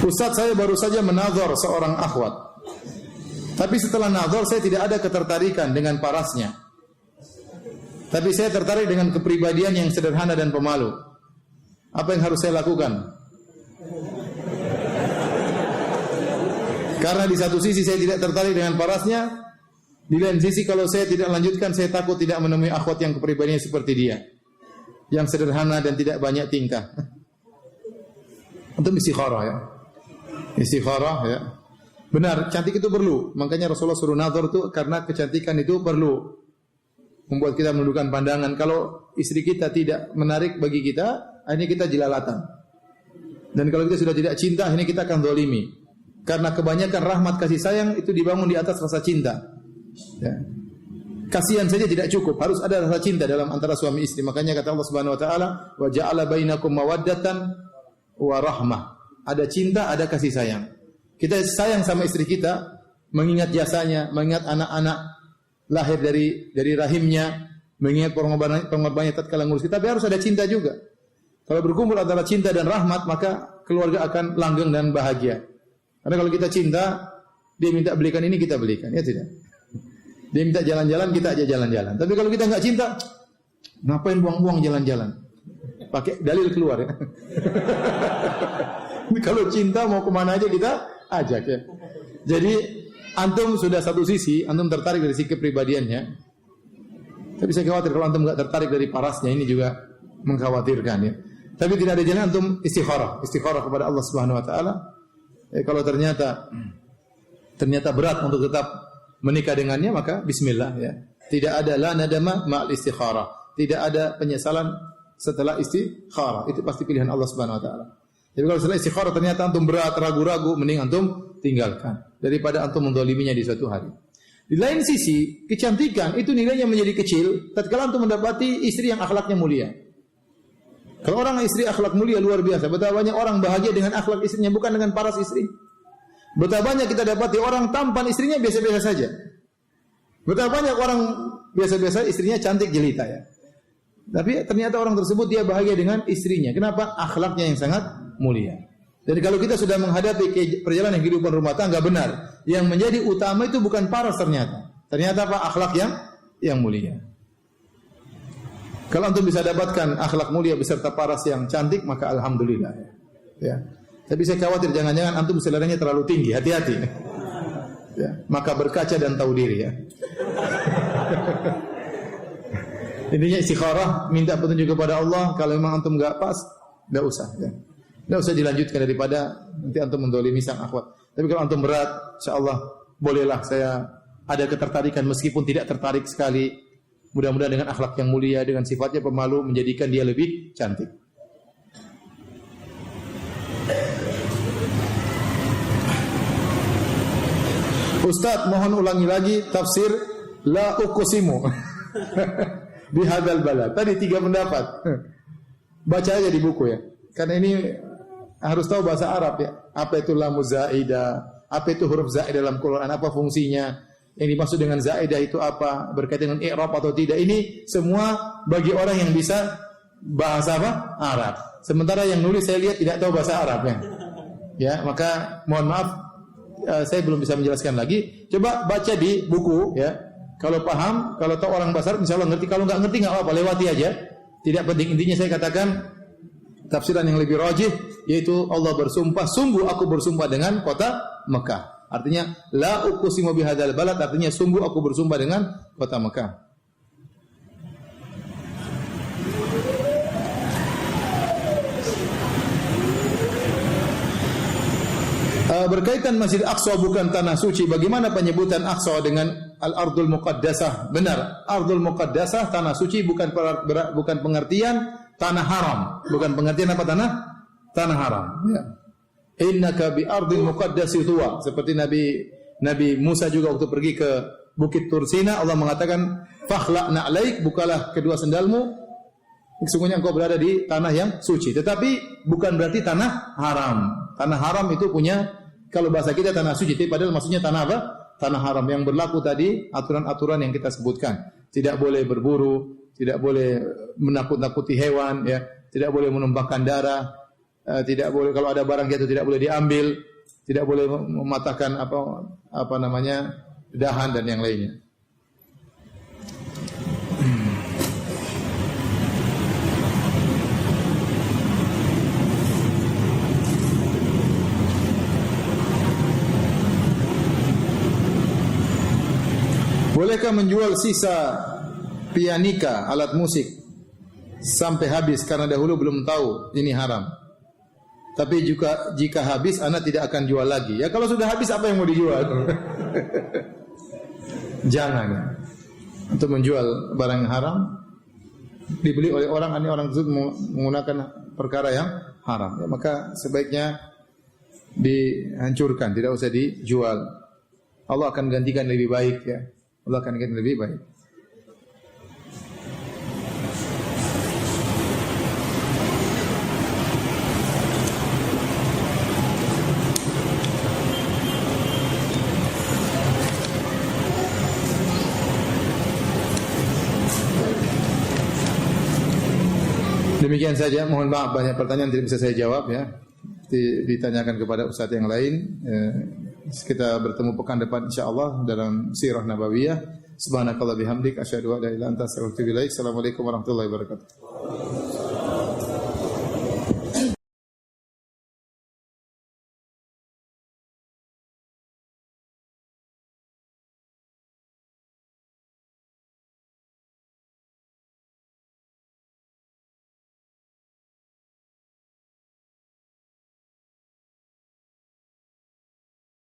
Ustaz, saya baru saja menazar seorang akhwat. Tapi setelah nazar saya tidak ada ketertarikan dengan parasnya. Tapi saya tertarik dengan kepribadian yang sederhana dan pemalu. Apa yang harus saya lakukan? Karena di satu sisi saya tidak tertarik dengan parasnya, di lain sisi kalau saya tidak lanjutkan saya takut tidak menemui akhwat yang kepribadiannya seperti dia, yang sederhana dan tidak banyak tingkah. Untuk istikharah ya. Istikharah ya. Benar, cantik itu perlu. Makanya Rasulullah suruh nazar itu karena kecantikan itu perlu. Membuat kita menundukkan pandangan. Kalau istri kita tidak menarik bagi kita, akhirnya kita jelalatan. Dan kalau kita sudah tidak cinta, akhirnya kita akan zalimi. Karena kebanyakan rahmat kasih sayang itu dibangun di atas rasa cinta. Ya. Kasihan saja tidak cukup, harus ada rasa cinta dalam antara suami istri. Makanya kata Allah Subhanahu wa taala, "Wa ja'ala bainakum mawaddatan wa rahmah." Ada cinta, ada kasih sayang. Kita sayang sama istri kita, mengingat jasanya, mengingat anak-anak lahir dari rahimnya, mengingat pengorbanannya tatkala ngurus kita, tapi harus ada cinta juga. Kalau berkumpul antara cinta dan rahmat, maka keluarga akan langgeng dan bahagia. Karena kalau kita cinta, dia minta belikan ini, kita belikan, ya tidak. Dia minta jalan-jalan, kita aja jalan-jalan. Tapi kalau kita enggak cinta, ngapain buang-buang jalan-jalan? Pakai dalil keluar ya. Kalau cinta mau kemana aja kita ajak ya. Jadi antum sudah satu sisi, antum tertarik dari sisi kepribadiannya. Tapi saya khawatir kalau antum enggak tertarik dari parasnya, ini juga mengkhawatirkan ya. Tapi tidak ada jalan, antum istikharah kepada Allah Subhanahu wa taala. Kalau ternyata berat untuk tetap menikah dengannya, maka bismillah ya. Tidak ada la nadama ma'al istikharah. Tidak ada penyesalan setelah istikharah. Itu pasti pilihan Allah Subhanahu wa taala. Jadi kalau setelah istikharah ternyata antum berat, ragu-ragu, mending antum tinggalkan daripada antum menzaliminya di suatu hari. Di lain sisi, kecantikan itu nilainya menjadi kecil tatkala antum mendapati istri yang akhlaknya mulia. Kalau orang istri akhlak mulia luar biasa, betapa banyak orang bahagia dengan akhlak istrinya, bukan dengan paras istri. Betapa banyak kita dapati orang tampan istrinya biasa-biasa saja. Betapa banyak orang biasa-biasa istrinya cantik jelita ya. Tapi ternyata orang tersebut dia bahagia dengan istrinya. Kenapa? Akhlaknya yang sangat mulia. Jadi kalau kita sudah menghadapi perjalanan kehidupan rumah tangga benar, yang menjadi utama itu bukan paras ternyata. Ternyata apa? Akhlak yang mulia. Kalau antum bisa dapatkan akhlak mulia beserta paras yang cantik, maka alhamdulillah ya. Tapi saya khawatir jangan-jangan antum seleranya terlalu tinggi, hati-hati. Ya, maka berkaca dan tahu diri ya. Intinya istikharah, minta petunjuk kepada Allah. Kalau memang antum enggak pas, enggak usah ya. Enggak usah dilanjutkan daripada nanti antum mendolimi sang akhwat. Tapi kalau antum berat, insyaallah bolehlah saya ada ketertarikan meskipun tidak tertarik sekali. Mudah-mudahan dengan akhlak yang mulia, dengan sifatnya pemalu menjadikan dia lebih cantik. Ustaz, mohon ulangi lagi tafsir la uqsimu bihadzal balad. Tadi 3 pendapat. Baca aja di buku ya. Karena ini harus tahu bahasa Arab ya. Apa itu lam zaidah? Apa itu huruf zaidah dalam Quran? Apa fungsinya? Yang dimaksud dengan zaidah itu apa? Berkaitan dengan i'rab atau tidak? Ini semua bagi orang yang bisa bahasa apa? Arab. Sementara yang nulis saya lihat tidak tahu bahasa Arab ya. Ya, maka mohon maaf saya belum bisa menjelaskan lagi. Coba baca di buku ya. Kalau paham, kalau tahu orang bahasa Arab insyaallah ngerti. Kalau enggak ngerti enggak apa-apa, lewati aja. Tidak penting, intinya saya katakan tafsiran yang lebih rajih yaitu Allah bersumpah, sungguh aku bersumpah dengan kota Mekah. Artinya la uqsimu bihadzal balad, artinya sungguh aku bersumpah dengan kota Mekah. Berkaitan Masjid Aqsa bukan tanah suci, bagaimana penyebutan Aqsa dengan Al-Ardul Muqaddasah? Benar, Ardul Muqaddasah tanah suci bukan pengertian tanah haram. Bukan pengertian apa tanah haram. Ya. Innaka bi ardil muqaddasi tuwa. Seperti Nabi Musa juga waktu pergi ke Bukit Tursina, Allah mengatakan fakhla'na 'alaik, bukalah kedua sendalmu. Sesungguhnya engkau berada di tanah yang suci. Tetapi bukan berarti tanah haram. Tanah haram itu punya, kalau bahasa kita tanah suci, padahal maksudnya tanah apa? Tanah haram. Yang berlaku tadi aturan-aturan yang kita sebutkan. Tidak boleh berburu, tidak boleh menakut-nakuti hewan, ya, tidak boleh menumpahkan darah, tidak boleh kalau ada barang jatuh tidak boleh diambil, tidak boleh mematahkan apa namanya dahan dan yang lainnya. Bolehkah menjual sisa pianika, alat musik sampai habis karena dahulu belum tahu ini haram. Tapi juga jika habis anak tidak akan jual lagi. Ya kalau sudah habis apa yang mau dijual? Jangan. Untuk menjual barang yang haram dibeli oleh orang tersebut menggunakan perkara yang haram. Ya, maka sebaiknya dihancurkan, tidak usah dijual. Allah akan gantikan lebih baik ya. Allah akan gantikan lebih baik. Demikian saja, mohon maaf banyak pertanyaan tidak bisa saya jawab ya. Ditanyakan kepada ustaz yang lain. Kita bertemu pekan depan insyaallah dalam Sirah Nabawiyah. Subhanakallah bihamdik asyhadu an la ilaha illa anta astaghfiruka wa atubu ilaik. Assalamualaikum warahmatullahi wabarakatuh.